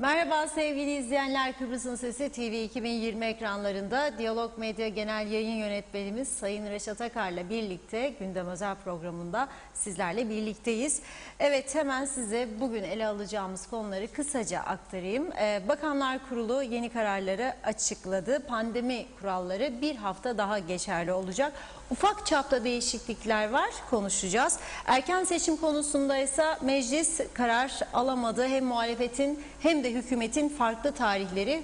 Merhaba sevgili izleyenler, Kıbrıs'ın Sesi TV 2020 ekranlarında Diyalog Medya Genel Yayın Yönetmenimiz Sayın Reşat Akar'la birlikte Gündem Özel programında sizlerle birlikteyiz. Evet, hemen size bugün ele alacağımız konuları kısaca aktarayım. Bakanlar Kurulu yeni kararları açıkladı. Pandemi kuralları bir hafta daha geçerli olacak. Ufak çapta değişiklikler var, konuşacağız. Erken seçim konusunda ise meclis karar alamadı. Hem muhalefetin hem de hükümetin farklı tarihleri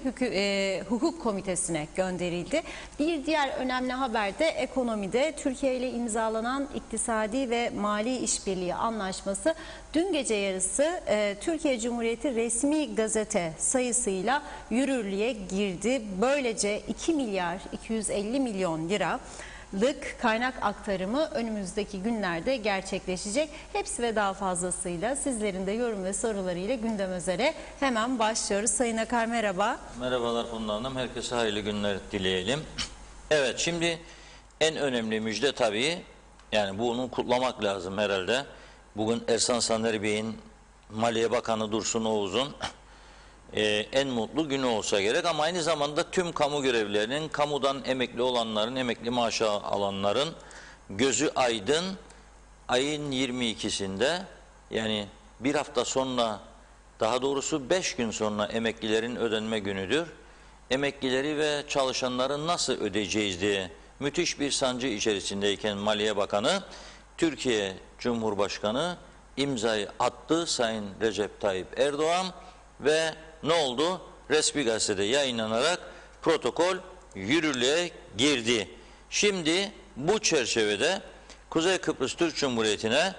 hukuk komitesine gönderildi. Bir diğer önemli haber de ekonomide. Türkiye ile imzalanan iktisadi ve mali işbirliği anlaşması dün gece yarısı Türkiye Cumhuriyeti resmi gazete sayısıyla yürürlüğe girdi. Böylece 2 milyar 250 milyon lira kaynak aktarımı önümüzdeki günlerde gerçekleşecek. Hepsi ve daha fazlasıyla sizlerin de yorum ve sorularıyla gündem özele hemen başlıyoruz. Sayın Akar, merhaba. Merhabalar Funda Hanım. Herkese hayırlı günler dileyelim. Evet, şimdi en önemli müjde tabii, yani bunu kutlamak lazım herhalde. Bugün Ersan Saner Bey'in, Maliye Bakanı Dursun Oğuz'un en mutlu günü olsa gerek, ama aynı zamanda tüm kamu görevlilerinin, kamudan emekli olanların, emekli maaşı alanların gözü aydın. Ayın 22'sinde, yani bir hafta sonra, daha doğrusu 5 gün sonra emeklilerin ödenme günüdür. Emeklileri ve çalışanları nasıl ödeyeceğiz diye müthiş bir sancı içerisindeyken Maliye Bakanı, Türkiye Cumhurbaşkanı imzayı attı, Sayın Recep Tayyip Erdoğan, ve ne oldu? Resmi gazetede yayınlanarak protokol yürürlüğe girdi. Şimdi bu çerçevede Kuzey Kıbrıs Türk Cumhuriyeti'ne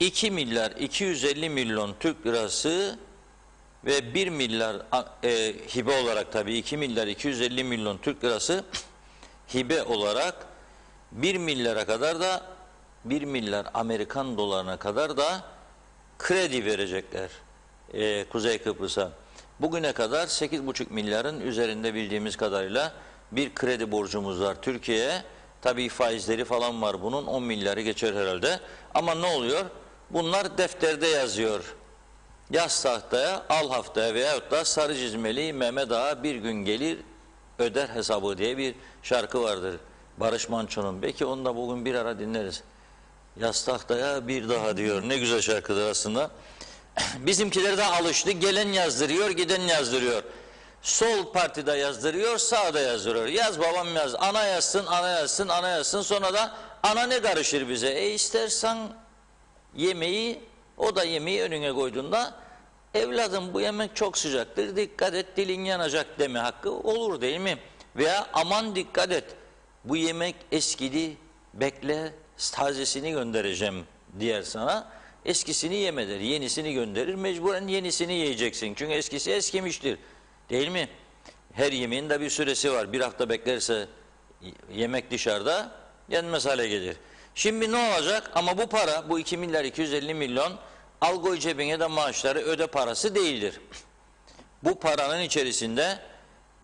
2 milyar 250 milyon Türk lirası ve 1 milyar hibe olarak, tabii 2 milyar 250 milyon Türk lirası hibe olarak 1 milyara kadar da 1 milyar Amerikan dolarına kadar da kredi verecekler Kuzey Kıbrıs'a. Bugüne kadar 8,5 milyarın üzerinde bildiğimiz kadarıyla bir kredi borcumuz var Türkiye'ye. Tabii faizleri falan var bunun, 10 milyarı geçer herhalde. Ama ne oluyor? Bunlar defterde yazıyor. Yaz tahtaya, al haftaya, veyahut da sarı çizmeli Mehmet Ağa bir gün gelir öder hesabı diye bir şarkı vardır Barış Manço'nun. Belki onu da bugün bir ara dinleriz. Yaz tahtaya bir daha diyor. Ne güzel şarkıdır aslında. Bizimkiler de alıştı. Gelen yazdırıyor, giden yazdırıyor. Sol partide yazdırıyor, sağda yazdırıyor. Yaz babam yaz, ana yazsın, ana yazsın, ana yazsın. Sonra da ana ne karışır bize? İstersen yemeği, o da yemeği önüne koyduğunda, evladım bu yemek çok sıcaktır, dikkat et dilin yanacak deme hakkı olur, değil mi? Veya aman dikkat et, bu yemek eskidi, bekle, tazesini göndereceğim diyer sana. Eskisini yeme der, yenisini gönderir, mecburen yenisini yiyeceksin. Çünkü eskisi eskimiştir, değil mi? Her yemeğin de bir süresi var. Bir hafta beklerse yemek dışarıda yenmez hale gelir. Şimdi ne olacak? Ama bu para, bu 2 milyar 250 milyon al koy cebine de maaşları öde parası değildir. Bu paranın içerisinde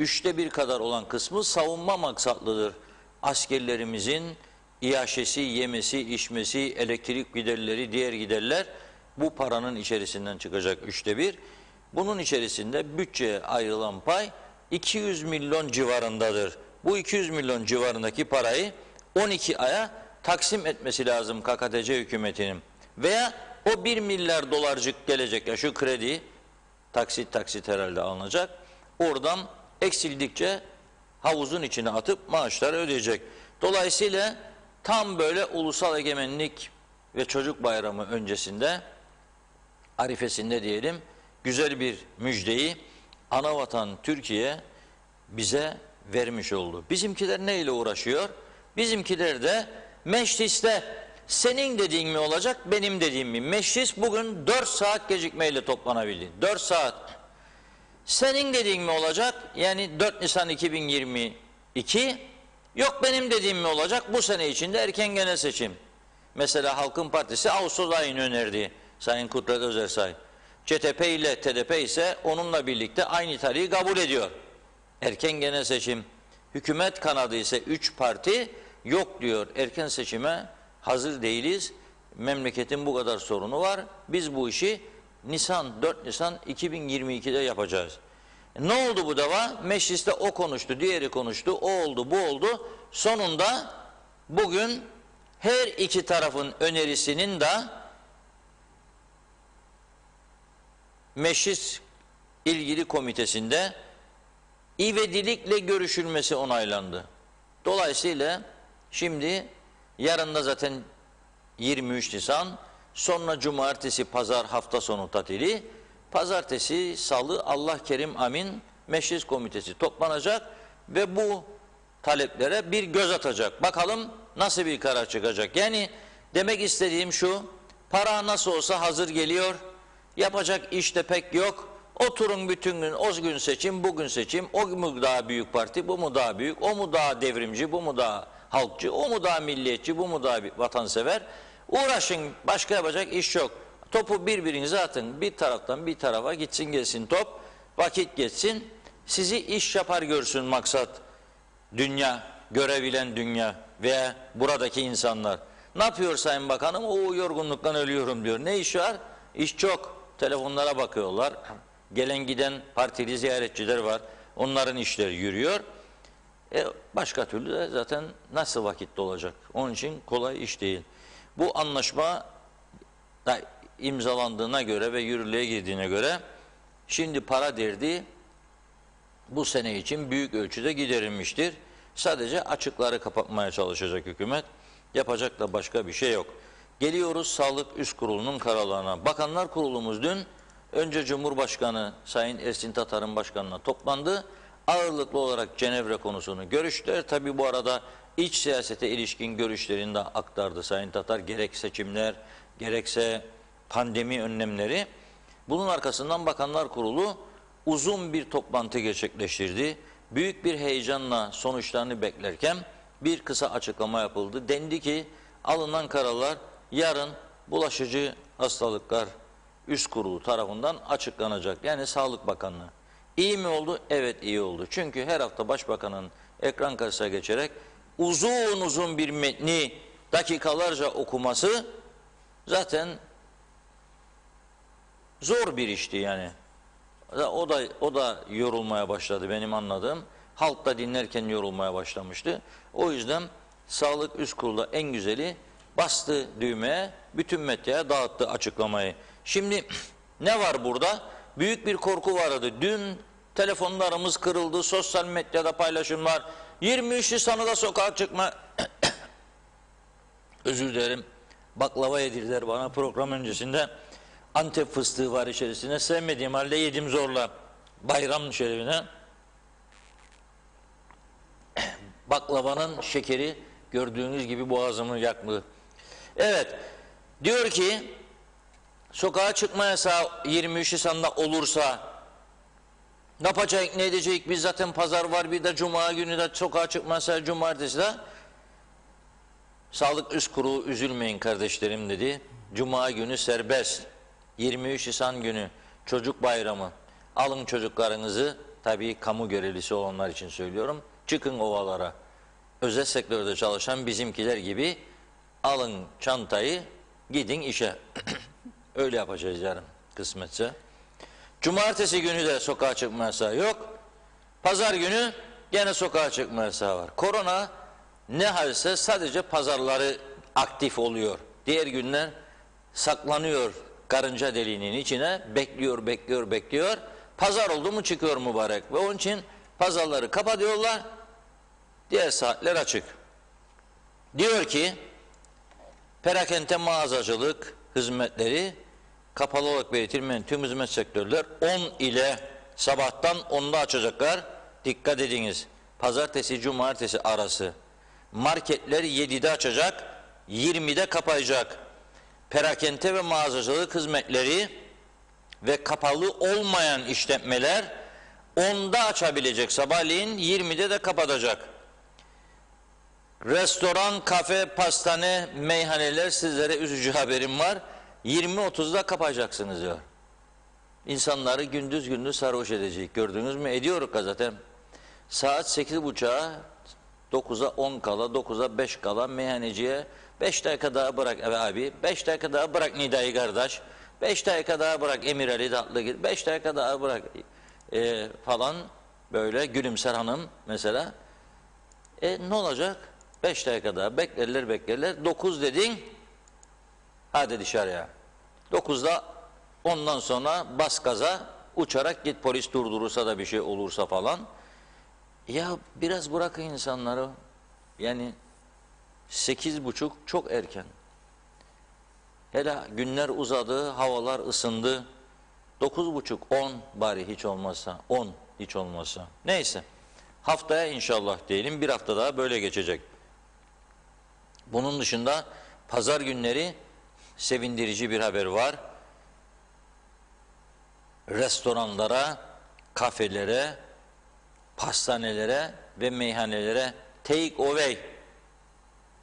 1/3 kadar olan kısmı savunma maksatlıdır. Askerlerimizin İAŞ'si, yemesi, içmesi, elektrik giderleri, diğer giderler bu paranın içerisinden çıkacak 1/3. Bunun içerisinde bütçeye ayrılan pay 200 milyon civarındadır. Bu 200 milyon civarındaki parayı 12 aya taksim etmesi lazım KKTC hükümetinin. Veya o 1 milyar dolarcık gelecek, ya şu kredi taksit taksit herhalde alınacak. Oradan eksildikçe havuzun içine atıp maaşları ödeyecek. Dolayısıyla tam böyle ulusal egemenlik ve çocuk bayramı öncesinde, arifesinde diyelim, güzel bir müjdeyi anavatan Türkiye bize vermiş oldu. Bizimkiler neyle uğraşıyor? Bizimkiler de mecliste senin dediğin mi olacak, benim dediğim mi? Meclis bugün 4 saat gecikmeyle toplanabildi. 4 saat. Senin dediğin mi olacak? Yani 4 Nisan 2022. Yok benim dediğim mi olacak? Bu sene içinde erken genel seçim. Mesela Halkın Partisi Ağustos ayını önerdi Sayın Kudret Özersay. CTP ile TDP ise onunla birlikte aynı tarihi kabul ediyor. Erken genel seçim. Hükümet kanadı ise 3 parti yok diyor. Erken seçime hazır değiliz. Memleketin bu kadar sorunu var. Biz bu işi 4 Nisan 2022'de yapacağız. Ne oldu bu dava? Mecliste o konuştu, diğeri konuştu, o oldu, bu oldu. Sonunda bugün her iki tarafın önerisinin de meclis ilgili komitesinde ivedilikle görüşülmesi onaylandı. Dolayısıyla şimdi yarın da zaten 23 Nisan, sonra cumartesi, pazar hafta sonu tatili, pazartesi, salı Allah kerim amin meclis komitesi toplanacak ve bu taleplere bir göz atacak. Bakalım nasıl bir karar çıkacak. Yani demek istediğim şu, para nasıl olsa hazır geliyor, yapacak iş de pek yok. Oturun bütün gün, o gün seçim, bugün seçim, o mu daha büyük parti, bu mu daha büyük, o mu daha devrimci, bu mu daha halkçı, o mu daha milliyetçi, bu mu daha vatansever. Uğraşın, başka yapacak iş yok. Topu birbirinize atın, bir taraftan bir tarafa gitsin gelsin top, vakit geçsin, sizi iş yapar görsün maksat. Dünya, görebilen dünya veya buradaki insanlar. Ne yapıyor Sayın Bakanım? O yorgunluktan ölüyorum diyor. Ne iş var? İş çok. Telefonlara bakıyorlar. Gelen giden partili ziyaretçiler var. Onların işleri yürüyor. Başka türlü de zaten nasıl vakitte olacak? Onun için kolay iş değil. Bu anlaşma da imzalandığına göre ve yürürlüğe girdiğine göre şimdi para derdi bu sene için büyük ölçüde giderilmiştir. Sadece açıkları kapatmaya çalışacak hükümet. Yapacak da başka bir şey yok. Geliyoruz Sağlık Üst Kurulu'nun kararlarına. Bakanlar Kurulumuz dün önce Cumhurbaşkanı Sayın Ersin Tatar'ın başkanına toplandı. Ağırlıklı olarak Cenevre konusunu görüştüler. Tabi bu arada iç siyasete ilişkin görüşlerini de aktardı Sayın Tatar. Gerek seçimler, gerekse pandemi önlemleri. Bunun arkasından Bakanlar Kurulu uzun bir toplantı gerçekleştirdi. Büyük bir heyecanla sonuçlarını beklerken bir kısa açıklama yapıldı. Dendi ki alınan kararlar yarın Bulaşıcı Hastalıklar Üst Kurulu tarafından açıklanacak. Yani Sağlık Bakanlığı. İyi mi oldu? Evet, iyi oldu. Çünkü her hafta Başbakanın ekran karşısına geçerek uzun uzun bir metni dakikalarca okuması zaten zor bir işti yani. O da yorulmaya başladı benim anladığım. Halk da dinlerken yorulmaya başlamıştı. O yüzden Sağlık Üst Kurulu'da en güzeli bastı düğmeye, bütün medyaya dağıttı açıklamayı. Şimdi ne var burada? Büyük bir korku vardı. Dün telefonlarımız kırıldı, sosyal medyada paylaşımlar. 23 Nisan'da da sokağa çıkma. Özür dilerim. Baklava yedirdiler bana program öncesinde. Antep fıstığı var içerisinde. Sevmediğim halde yedim zorla. Bayram şerefine. Baklavanın şekeri gördüğünüz gibi boğazımı yaktı. Evet. Diyor ki sokağa çıkma yasağı 23 Nisan'da olursa ne yapacak, ne edecek? Biz zaten pazar var, bir de cuma günü de sokağa çıkma yasağı, cumartesi de. Sağlık Üst Kurulu üzülmeyin kardeşlerim dedi. Cuma günü serbest. 23 Nisan günü çocuk bayramı. Alın çocuklarınızı, tabii kamu görevlisi olanlar için söylüyorum. Çıkın ovalara. Özel sektörde çalışan bizimkiler gibi alın çantayı, gidin işe. Öyle yapacağız yarın kısmetse. Cumartesi günü de sokağa çıkma yasağı yok. Pazar günü gene sokağa çıkma yasağı var. Korona ne halse sadece pazarları aktif oluyor. Diğer günler saklanıyor karınca deliğinin içine, bekliyor. Pazar oldu mu çıkıyor mübarek. Ve onun için pazarları kapatıyorlar. Diğer saatler açık. Diyor ki perakende mağazacılık hizmetleri kapalı olarak belirtilmeyen tüm hizmet sektörler 10 ile sabahtan 10'da açacaklar. Dikkat ediniz. Pazartesi, cumartesi arası. Marketler 7'de açacak, 20'de kapayacak. Perakende ve mağazacılık hizmetleri ve kapalı olmayan işletmeler 10'da açabilecek sabahleyin, 20'de de kapatacak. Restoran, kafe, pastane, meyhaneler, sizlere üzücü haberim var. 20-30'da kapayacaksınız diyor. İnsanları gündüz sarhoş edecek. Gördünüz mü? Ediyoruz zaten. Saat 8.30'a 9'a 10 kala, 9'a 5 kala meyhaneciye 5 dakika daha bırak abi, 5 dakika daha bırak nidayı kardeş. 5 dakika daha bırak Emir Ali tatlı git. 5 dakika daha bırak falan böyle gülümser hanım mesela. Ne olacak? 5 dakika daha beklerler. 9 dedin. Hadi dışarıya. 9'da ondan sonra bas gaza uçarak git, polis durdurursa da bir şey olursa falan. Ya biraz bırakın insanları. Yani 8.30 çok erken. Hele günler uzadı, havalar ısındı. 9.30, 10 bari hiç olmazsa. 10 hiç olmazsa. Neyse. Haftaya inşallah diyelim, bir hafta daha böyle geçecek. Bunun dışında pazar günleri sevindirici bir haber var. Restoranlara, kafelere, pastanelere ve meyhanelere take away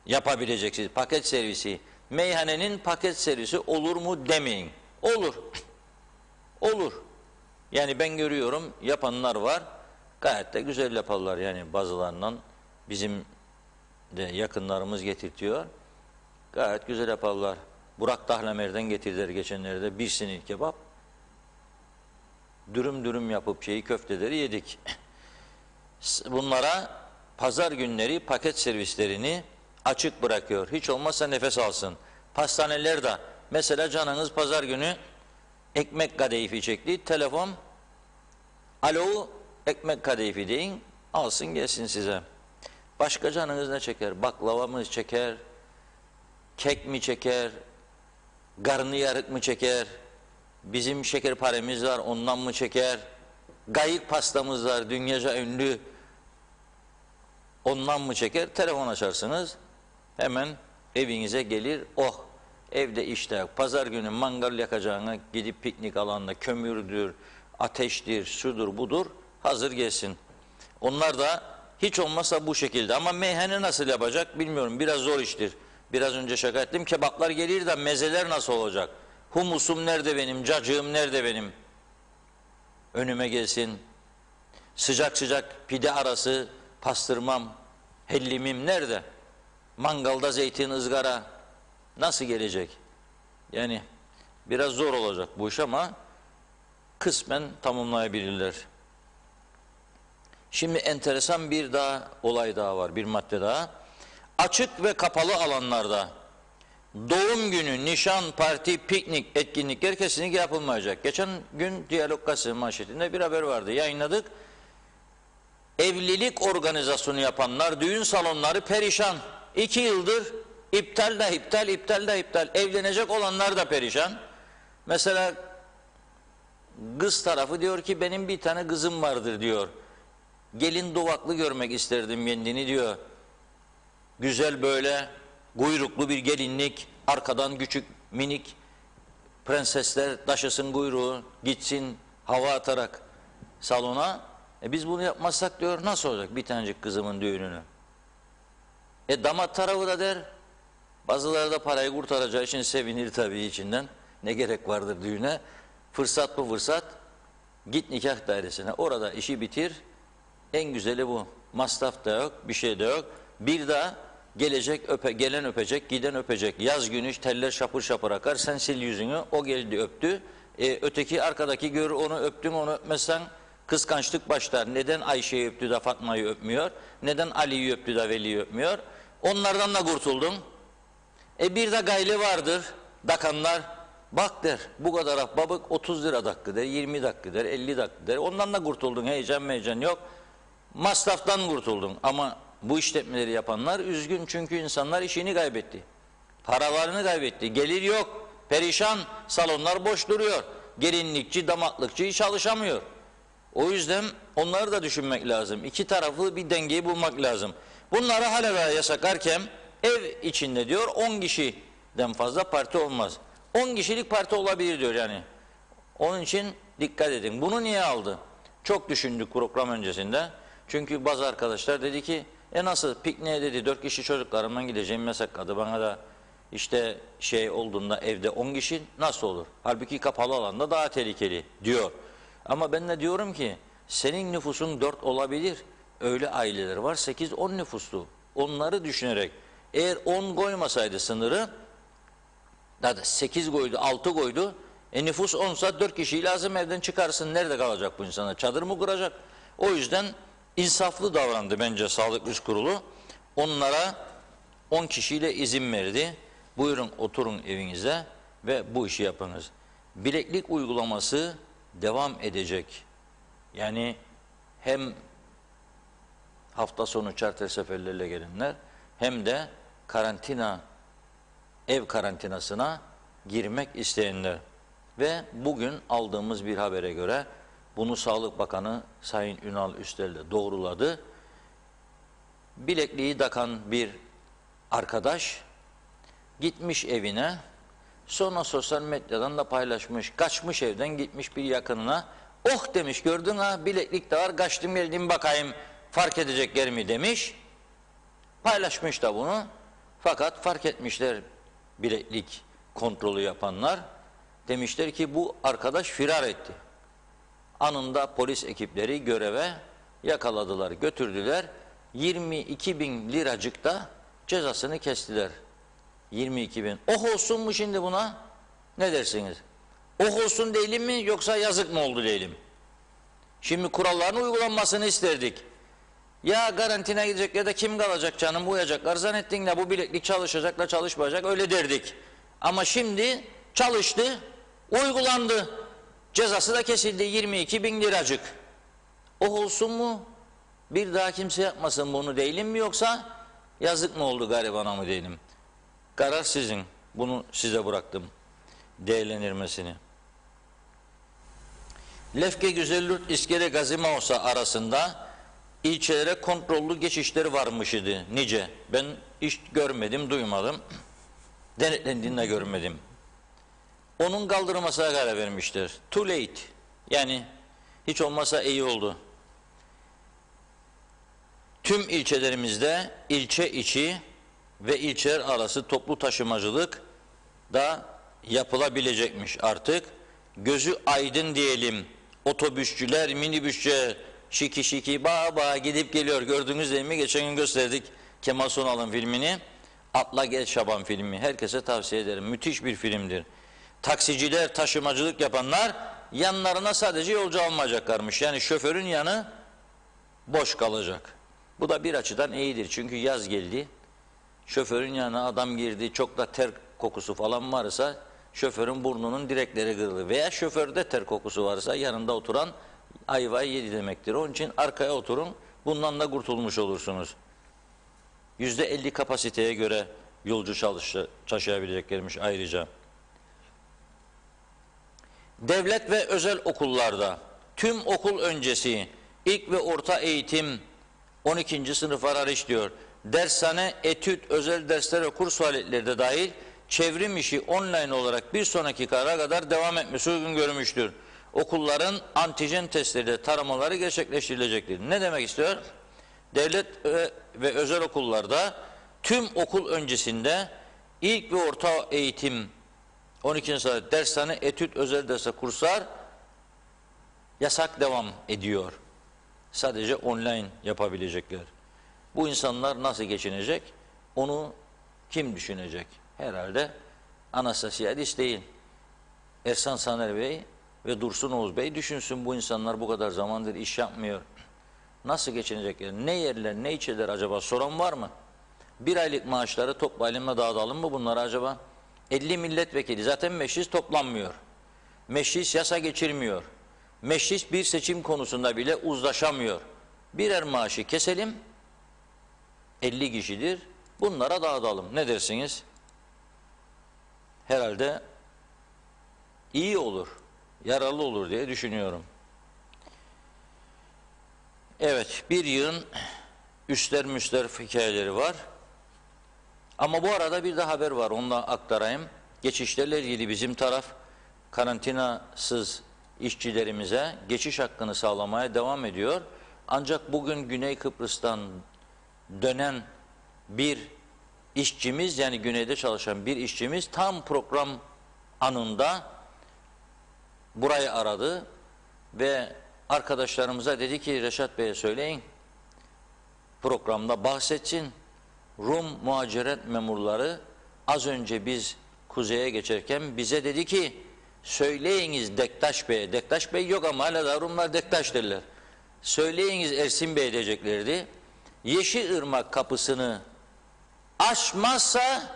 yapabileceksiniz. Paket servisi. Meyhanenin paket servisi olur mu demeyin. Olur. Olur. Yani ben görüyorum yapanlar var. Gayet de güzel yaparlar. Yani bazılarından bizim de yakınlarımız getirtiyor. Gayet güzel yaparlar. Burak Dahlamer'den getirdiler geçenlerde bir sinir kebap. Dürüm yapıp köfteleri yedik. Bunlara pazar günleri paket servislerini açık bırakıyor. Hiç olmazsa nefes alsın. Pastaneler de mesela canınız pazar günü ekmek kadayıfı çekti. Telefon, alo ekmek kadayıfı deyin, alsın gelsin size. Başka canınız ne çeker? Baklava mı çeker? Kek mi çeker? Garnıyarık mı çeker? Bizim şekerparemiz var, ondan mı çeker? Gayık pastamız var, dünyaca ünlü. Ondan mı çeker? Telefon açarsınız. Hemen evinize gelir. Oh! Evde işte yok. Pazar günü mangal yakacağına gidip piknik alanında kömürdür, ateştir, şudur budur hazır gelsin. Onlar da hiç olmazsa bu şekilde. Ama meyhane nasıl yapacak bilmiyorum. Biraz zor iştir. Biraz önce şaka ettim. Kebaplar gelir de mezeler nasıl olacak? Humusum nerede benim? Cacığım nerede benim? Önüme gelsin. Sıcak sıcak pide arası pastırmam, hellimim nerede? Mangalda zeytin, ızgara nasıl gelecek? Yani biraz zor olacak bu iş ama kısmen tamamlayabilirler. Şimdi enteresan bir olay daha var, bir madde daha. Açık ve kapalı alanlarda doğum günü, nişan, parti, piknik, etkinlikler kesinlikle yapılmayacak. Geçen gün Diyalog Gazetesi manşetinde bir haber vardı, yayınladık. Evlilik organizasyonu yapanlar, düğün salonları perişan. 2 yıldır iptal de iptal. Evlenecek olanlar da perişan. Mesela kız tarafı diyor ki benim bir tane kızım vardır diyor. Gelin duvaklı görmek isterdim kendini diyor. Güzel böyle kuyruklu bir gelinlik, arkadan küçük minik prensesler taşısın kuyruğu, gitsin hava atarak salona. Biz bunu yapmazsak diyor nasıl olacak bir tanecik kızımın düğününü? Damat tarafı da der, bazıları da parayı kurtaracağı için sevinir tabii içinden. Ne gerek vardır düğüne? Fırsat bu fırsat. Git nikah dairesine. Orada işi bitir. En güzeli bu. Masraf da yok, bir şey de yok. Bir daha gelecek gelen öpecek, giden öpecek. Yaz günü teller şapır şapır akar. Sen sil yüzünü. O geldi öptü. Öteki arkadaki gör onu öptün, onu öpmezsen kıskançlık başlar. Neden Ayşe'yi öptü de Fatma'yı öpmüyor? Neden Ali'yi öptü de Veli'yi öpmüyor? Onlardan da kurtuldun. Bir de gayli vardır. Dakanlar. Bak der, bu kadar babık 30 lira dakika der, 20 dakika der, 50 dakika der. Ondan da kurtuldun, heyecan yok. Masraftan kurtuldun. Ama bu işletmeleri yapanlar üzgün çünkü insanlar işini kaybetti. Paralarını kaybetti. Gelir yok. Perişan. Salonlar boş duruyor. Gelinlikçi, damatlıkçı çalışamıyor. O yüzden onları da düşünmek lazım. İki taraflı bir dengeyi bulmak lazım. Bunları hala yasaklarken ev içinde diyor 10 kişiden fazla parti olmaz. 10 kişilik parti olabilir diyor yani. Onun için dikkat edin. Bunu niye aldı? Çok düşündük program öncesinde. Çünkü bazı arkadaşlar dedi ki nasıl pikniğe dedi 4 kişi çocuklarımdan gideceğim yasakladı. Bana da işte olduğunda evde 10 kişi nasıl olur? Halbuki kapalı alanda daha tehlikeli diyor. Ama ben de diyorum ki senin nüfusun 4 olabilir. Öyle aileler var 8-10 nüfuslu. Onları düşünerek eğer 10 koymasaydı sınırı, daha da 8 koydu, 6 koydu, Nüfus 10'sa 4 kişiyi lazım, evden çıkarsın. Nerede kalacak bu insanlar? Çadır mı kuracak? O yüzden insaflı davrandı bence Sağlık Üst Kurulu. Onlara 10 kişiyle izin verdi. Buyurun oturun evinize ve bu işi yapınız. Bileklik uygulaması devam edecek. Yani hem hafta sonu charter seferlerle gelenler hem de ev karantinasına girmek isteyenler. Ve bugün aldığımız bir habere göre bunu Sağlık Bakanı Sayın Ünal Üstel de doğruladı. Bilekliği takan bir arkadaş gitmiş evine, sonra sosyal medyadan da paylaşmış, kaçmış evden gitmiş bir yakınına, oh demiş, gördün ha bileklik de var, kaçtım geldim bakayım fark edecek yer mi demiş, paylaşmış da bunu. Fakat fark etmişler bileklik kontrolü yapanlar, demişler ki bu arkadaş firar etti. Anında polis ekipleri göreve yakaladılar, götürdüler. 22 bin liracık da cezasını kestiler. 22 bin. Oh olsun mu şimdi buna? Ne dersiniz? Oh olsun değilim mi yoksa yazık mı oldu değilim? Şimdi kuralların uygulanmasını isterdik. Ya karantina gidecek ya da kim kalacak canım, uyacaklar zannettin de bu bileklik çalışacak da çalışmayacak öyle derdik. Ama şimdi çalıştı, uygulandı. Cezası da kesildi, 22 bin liracık. Oh olsun mu? Bir daha kimse yapmasın bunu değilim mi yoksa yazık mı oldu garibana mı değilim? Karar sizin. Bunu size bıraktım. Değerlendirmesini. Lefke Güzelyurt İskele Gazimaosa arasında ilçelere kontrollü geçişleri varmış idi. Nice. Ben hiç görmedim, duymadım. Denetlendiğini de görmedim. Onun kaldırılmasına karar vermişler. Too late. Yani hiç olmasa iyi oldu. Tüm ilçelerimizde ilçe içi ve ilçeler arası toplu taşımacılık da yapılabilecekmiş artık. Gözü aydın diyelim. Otobüsçüler, minibüsçüler şiki şiki baba gidip geliyor. Gördünüz değil mi? Geçen gün gösterdik Kemal Sunal'ın filmini. Atla Gel Şaban filmi. Herkese tavsiye ederim. Müthiş bir filmdir. Taksiciler, taşımacılık yapanlar yanlarına sadece yolcu almayacaklarmış. Yani şoförün yanı boş kalacak. Bu da bir açıdan iyidir. Çünkü yaz geldi. Şoförün yanına adam girdi. Çok da ter kokusu falan varsa şoförün burnunun direkleri kırılır. Veya şoförde ter kokusu varsa yanında oturan ayvayı yedi demektir. Onun için arkaya oturun. Bundan da kurtulmuş olursunuz. %50 kapasiteye göre yolcu taşıyabileceklermiş ayrıca. Devlet ve özel okullarda tüm okul öncesi ilk ve orta eğitim 12. sınıflar hariç diyor. Dershane, etüt, özel dersler ve kurs faaliyetleri de dahil çevrim işi online olarak bir sonraki karara kadar devam etmesi uygun görmüştür. Okulların antijen testleri de taramaları gerçekleştirilecektir. Ne demek istiyor? Devlet ve özel okullarda tüm okul öncesinde ilk ve orta eğitim 12. sınıf dershane, etüt, özel dersler, kurslar yasak devam ediyor. Sadece online yapabilecekler. Bu insanlar nasıl geçinecek? Onu kim düşünecek? Herhalde Anastasyadis değil. Ersan Saner Bey ve Dursun Oğuz Bey düşünsün, bu insanlar bu kadar zamandır iş yapmıyor. Nasıl geçinecekler? Ne yerler, ne içerler acaba? Soran var mı? Bir aylık maaşları toplayalım dağıtalım mı bunları acaba? 50 milletvekili, zaten meclis toplanmıyor. Meclis yasa geçirmiyor. Meclis bir seçim konusunda bile uzlaşamıyor. Birer maaşı keselim, 50 kişidir, bunlara dağıtalım. Ne dersiniz? Herhalde iyi olur, yararlı olur diye düşünüyorum. Evet, bir yığın üstler müstler hikayeleri var. Ama bu arada bir de haber var, onu da aktarayım. Geçişlerle ilgili bizim taraf karantinasız işçilerimize geçiş hakkını sağlamaya devam ediyor. Ancak bugün Güney Kıbrıs'tan dönen bir işçimiz, yani güneyde çalışan bir işçimiz tam program anında burayı aradı ve arkadaşlarımıza dedi ki Reşat Bey'e söyleyin, programda bahsetsin. Rum muhaciret memurları az önce biz kuzeye geçerken bize dedi ki Söyleyiniz Dektaş Bey'e. Dektaş Bey yok ama hala da Rumlar Dektaş derler. Söyleyiniz Ersin Bey diyeceklerdi. Yeşilırmak kapısını aşmazsa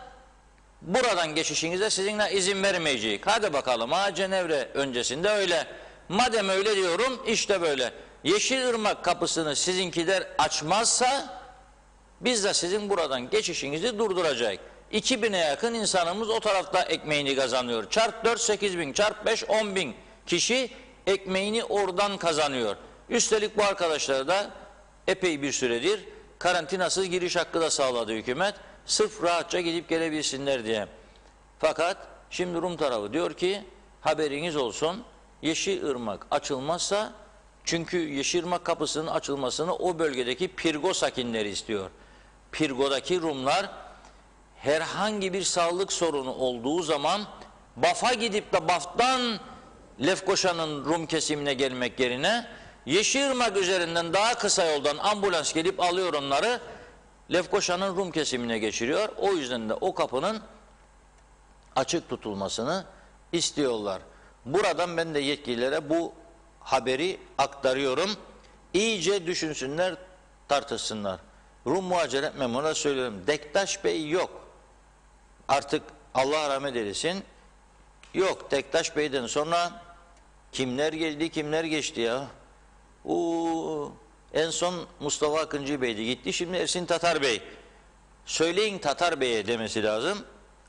buradan geçişinize sizinle izin vermeyecek. Hadi bakalım, ha Cenevre öncesinde öyle. Madem öyle diyorum, işte böyle. Yeşilırmak kapısını sizinkiler açmazsa biz de sizin buradan geçişinizi durduracak. 2000'e yakın insanımız o tarafta ekmeğini kazanıyor. Çarp 4 8.000, çarp 5 10.000 kişi ekmeğini oradan kazanıyor. Üstelik bu arkadaşlar da epey bir süredir karantinasız giriş hakkı da sağladı hükümet. Sırf rahatça gidip gelebilsinler diye. Fakat şimdi Rum tarafı diyor ki haberiniz olsun, Yeşilırmak açılmazsa, çünkü Yeşilırmak kapısının açılmasını o bölgedeki Pirgo sakinleri istiyor. Pirgo'daki Rumlar herhangi bir sağlık sorunu olduğu zaman Baf'a gidip de Baf'tan Lefkoşa'nın Rum kesimine gelmek yerine Yeşilırmak üzerinden daha kısa yoldan ambulans gelip alıyor onları, Lefkoşa'nın Rum kesimine geçiriyor. O yüzden de o kapının açık tutulmasını istiyorlar. Buradan ben de yetkililere bu haberi aktarıyorum. İyice düşünsünler, tartışsınlar. Rum muhaciret memuruna söylüyorum. Dektaş Bey yok. Artık Allah rahmet eylesin. Yok. Dektaş Bey'den sonra kimler geldi, kimler geçti ya. En son Mustafa Akıncı Bey'di gitti. Şimdi Ersin Tatar Bey. Söyleyin Tatar Bey'e demesi lazım.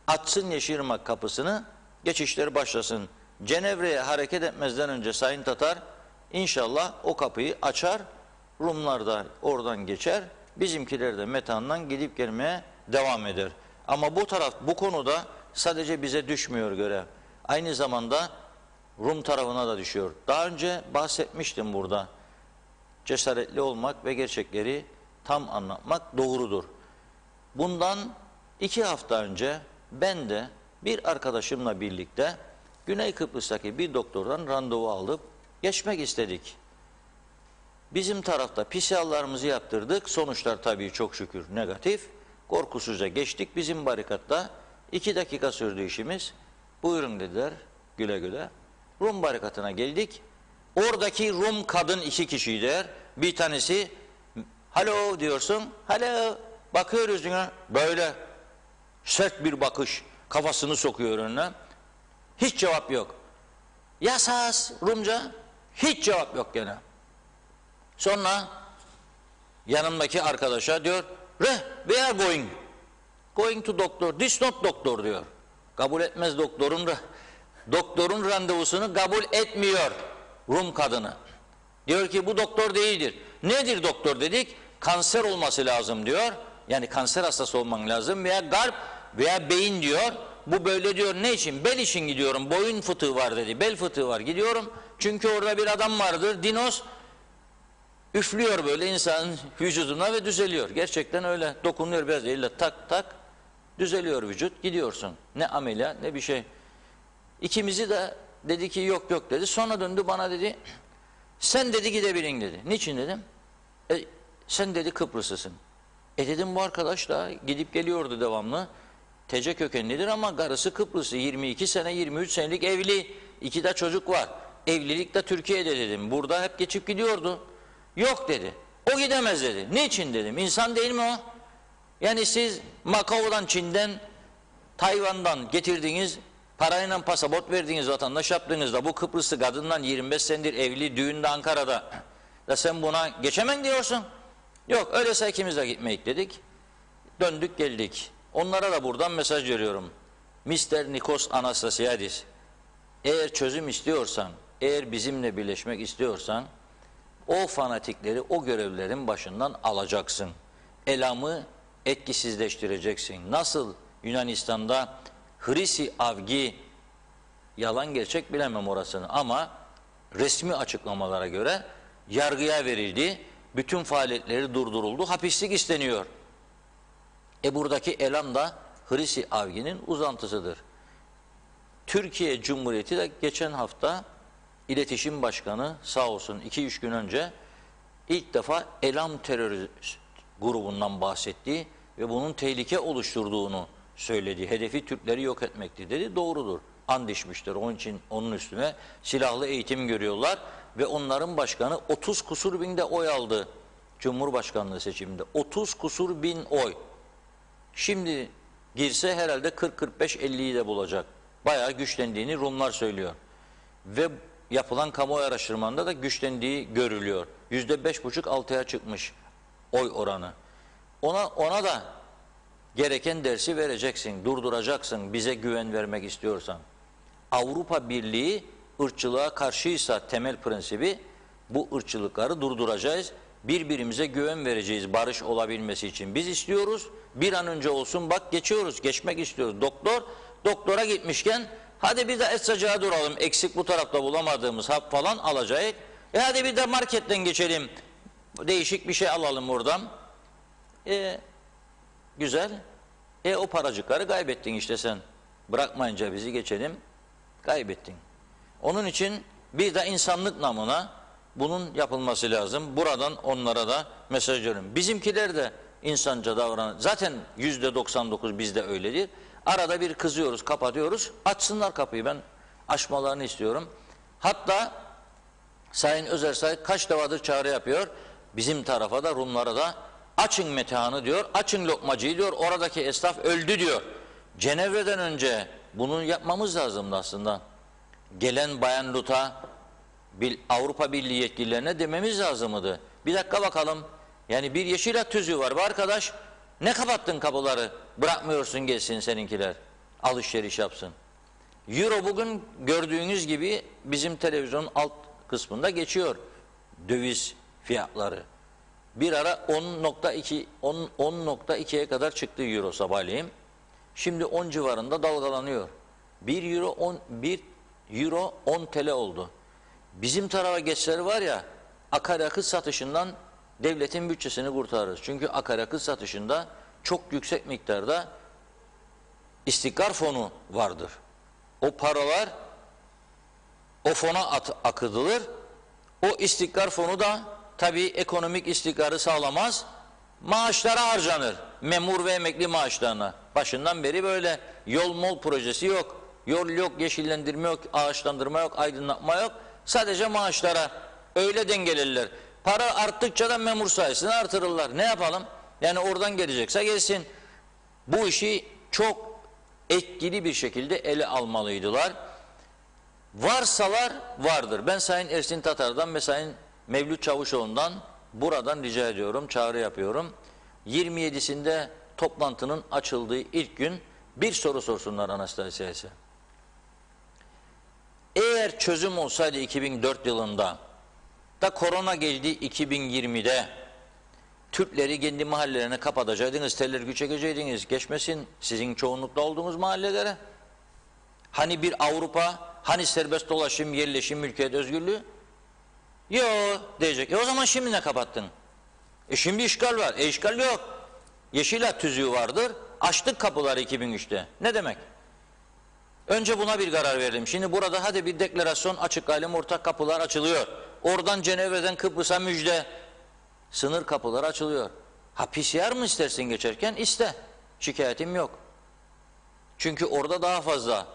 Açsın Yeşilırmak kapısını, geçişler başlasın. Cenevre'ye hareket etmezden önce Sayın Tatar inşallah o kapıyı açar. Rumlar da oradan geçer. Bizimkiler de Metehan'dan gidip gelmeye devam eder. Ama bu taraf, bu konuda sadece bize düşmüyor görev. Aynı zamanda Rum tarafına da düşüyor. Daha önce bahsetmiştim burada. Cesaretli olmak ve gerçekleri tam anlatmak doğrudur. Bundan 2 hafta önce ben de bir arkadaşımla birlikte Güney Kıbrıs'taki bir doktordan randevu alıp geçmek istedik. Bizim tarafta PCR'larımızı yaptırdık. Sonuçlar tabii çok şükür negatif. Korkusuzca geçtik. Bizim barikatta 2 dakika sürdü işimiz. Buyurun dediler güle güle. Rum barikatına geldik. Oradaki Rum kadın 2 kişiydiler. Bir tanesi "Hello" diyorsun. "Hello." Bakıyor yüzüne, böyle sert bir bakış, kafasını sokuyor önüne. Hiç cevap yok. Yasas Rumca, hiç cevap yok gene. Sonra yanımdaki arkadaşa diyor, "We are going to doctor, this not doctor" diyor. Kabul etmez doktorun randevusunu kabul etmiyor Rum kadını. Diyor ki bu doktor değildir. Nedir doktor dedik? Kanser olması lazım diyor. Yani kanser hastası olman lazım veya kalp veya beyin diyor. Bu böyle diyor, ne için? Bel için gidiyorum. Boyun fıtığı var dedi. Bel fıtığı var. Gidiyorum. Çünkü orada bir adam vardır. Dinos üflüyor böyle insanın vücuduna ve düzeliyor. Gerçekten öyle. Dokunuyor biraz elle, tak tak düzeliyor vücut. Gidiyorsun. Ne ameliyat ne bir şey. İkimizi de dedi ki yok yok dedi. Sonra döndü bana dedi. Sen dedi gidebilin dedi. Niçin dedim? Sen dedi Kıbrıslısın. Dedim bu arkadaş da gidip geliyordu devamlı. TC kökenlidir ama karısı Kıbrıslı. 22 sene 23 senelik evli. 2 de çocuk var. Evlilik de Türkiye'de dedim. Burada hep geçip gidiyordu. Yok dedi. O gidemez dedi. Niçin dedim. İnsan değil mi o? Yani siz Macao'dan, Çin'den, Tayvan'dan getirdiğiniz parayla pasaport verdiğiniz vatandaş yaptığınızda bu Kıbrıslı kadından 25 senedir evli, düğünde Ankara'da da sen buna geçemen diyorsun. Yok öyleyse ikimiz de gitmeyik dedik. Döndük geldik. Onlara da buradan mesaj veriyorum. Mr. Nikos Anastasiadis, eğer çözüm istiyorsan, eğer bizimle birleşmek istiyorsan o fanatikleri o görevlerin başından alacaksın. Elam'ı etkisizleştireceksin. Nasıl Yunanistan'da Hrisi Avgi, yalan gerçek bilemem orasını ama resmi açıklamalara göre yargıya verildi. Bütün faaliyetleri durduruldu. Hapislik isteniyor. Buradaki Elam da Hrisi Avgi'nin uzantısıdır. Türkiye Cumhuriyeti de geçen hafta İletişim Başkanı sağ olsun 2-3 gün önce ilk defa Elam terörist grubundan bahsetti ve bunun tehlike oluşturduğunu söyledi. Hedefi Türkleri yok etmekti dedi. Doğrudur. and içmiştir. Onun için onun üstüne silahlı eğitim görüyorlar ve onların başkanı 30 kusur binde oy aldı Cumhurbaşkanlığı seçiminde. 30 kusur bin oy. Şimdi girse herhalde 40-45-50'yi de bulacak. Bayağı güçlendiğini Rumlar söylüyor. Ve yapılan kamuoyu araştırmanda da güçlendiği görülüyor. %5,5-6'ya çıkmış oy oranı. Ona da gereken dersi vereceksin, durduracaksın bize güven vermek istiyorsan. Avrupa Birliği ırkçılığa karşıysa temel prensibi bu ırkçılıkları durduracağız. Birbirimize güven vereceğiz barış olabilmesi için. Biz istiyoruz, bir an önce olsun, bak geçiyoruz, geçmek istiyoruz. Doktora gitmişken hadi bir de eczacıya duralım, eksik bu tarafta bulamadığımız hap falan alacağız. Hadi bir de marketten geçelim, değişik bir şey alalım oradan. Güzel. O paracıkları kaybettin işte sen. Bırakmayınca bizi geçelim, kaybettin. Onun için bir de insanlık namına bunun yapılması lazım. Buradan onlara da mesaj veriyorum. Bizimkiler de insanca davranan, zaten %99 bizde öyledir. Arada bir kızıyoruz, kapatıyoruz. Açsınlar kapıyı, ben açmalarını istiyorum. Hatta Sayın Özersay kaç defadır çağrı yapıyor. Bizim tarafa da, Rumlara da açın Metehan'ı diyor, açın Lokmacı'yı diyor, oradaki esnaf öldü diyor. Cenevre'den önce bunu yapmamız lazımdı aslında. Gelen Bayan Lut'a, Avrupa Birliği yetkililerine dememiz lazımdı. Bir dakika bakalım, yani bir Yeşilat tüzüğü var. Bu arkadaş, ne kapattın kapıları, bırakmıyorsun gelsin seninkiler, alışveriş yapsın. Euro bugün gördüğünüz gibi bizim televizyonun alt kısmında geçiyor döviz fiyatları. Bir ara 10.2'ye kadar çıktı euro sabahleyin. Şimdi 10 civarında dalgalanıyor. 1 euro 10 TL oldu. Bizim tarafa geçleri var ya, akaryakıt satışından devletin bütçesini kurtarırız. Çünkü akaryakıt satışında çok yüksek miktarda istikrar fonu vardır. O paralar o fona akıtılır. O istikrar fonu da tabii ekonomik istikrarı sağlamaz. Maaşlara harcanır. Memur ve emekli maaşlarına. Başından beri böyle yol mol projesi yok. Yol yok, yeşillendirme yok, ağaçlandırma yok, aydınlatma yok. Sadece maaşlara öyle dengelediler. Para arttıkça da memur sayısını artırırlar. Ne yapalım? Yani oradan gelecekse gelsin. Bu işi çok etkili bir şekilde ele almalıydılar. Varsalar vardır. Ben Sayın Ersin Tatar'dan ve Sayın Mevlüt Çavuşoğlu'ndan buradan rica ediyorum, çağrı yapıyorum. 27'sinde toplantının açıldığı ilk gün bir soru sorsunlar Anastasya'ya. Eğer çözüm olsaydı 2004 yılında da korona geldi 2020'de Türkleri kendi mahallelerine kapatacaktınız, teller çekecektiniz, geçmesin sizin çoğunlukta olduğunuz mahallelere. Hani bir Avrupa, hani serbest dolaşım, yerleşim, mülkiyet özgürlüğü? Yok diyecek. O zaman şimdi ne kapattın? Şimdi işgal var. İşgal yok. Yeşilat tüzüğü vardır. Açtık kapıları 2003'te. Ne demek? Önce buna bir karar verdim. Şimdi burada hadi bir deklarasyon, açık alem, ortak kapılar açılıyor. Oradan Cenevre'den Kıbrıs'a müjde. Sınır kapıları açılıyor. Ha PCR mı istersin geçerken? İste. Şikayetim yok. Çünkü orada daha fazla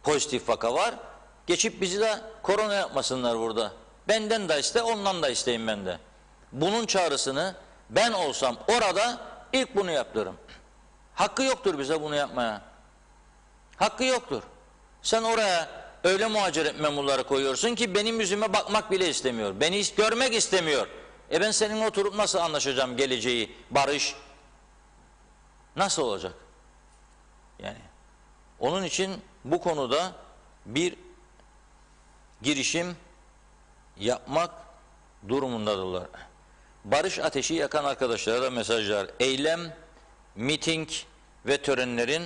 pozitif vaka var. Geçip bizi de korona yapmasınlar burada. Benden de iste, ondan da isteyeyim ben de. Bunun çağrısını ben olsam orada ilk bunu yaptırırım. Hakkı yoktur bize bunu yapmaya. Hakkı yoktur. Sen oraya öyle muhaciret memurları koyuyorsun ki benim yüzüme bakmak bile istemiyor. Beni görmek istemiyor. Ben seninle oturup nasıl anlaşacağım geleceği, barış? Nasıl olacak? Yani onun için bu konuda bir girişim yapmak durumundadırlar. Barış ateşi yakan arkadaşlara da mesajlar. Eylem, miting ve törenlerin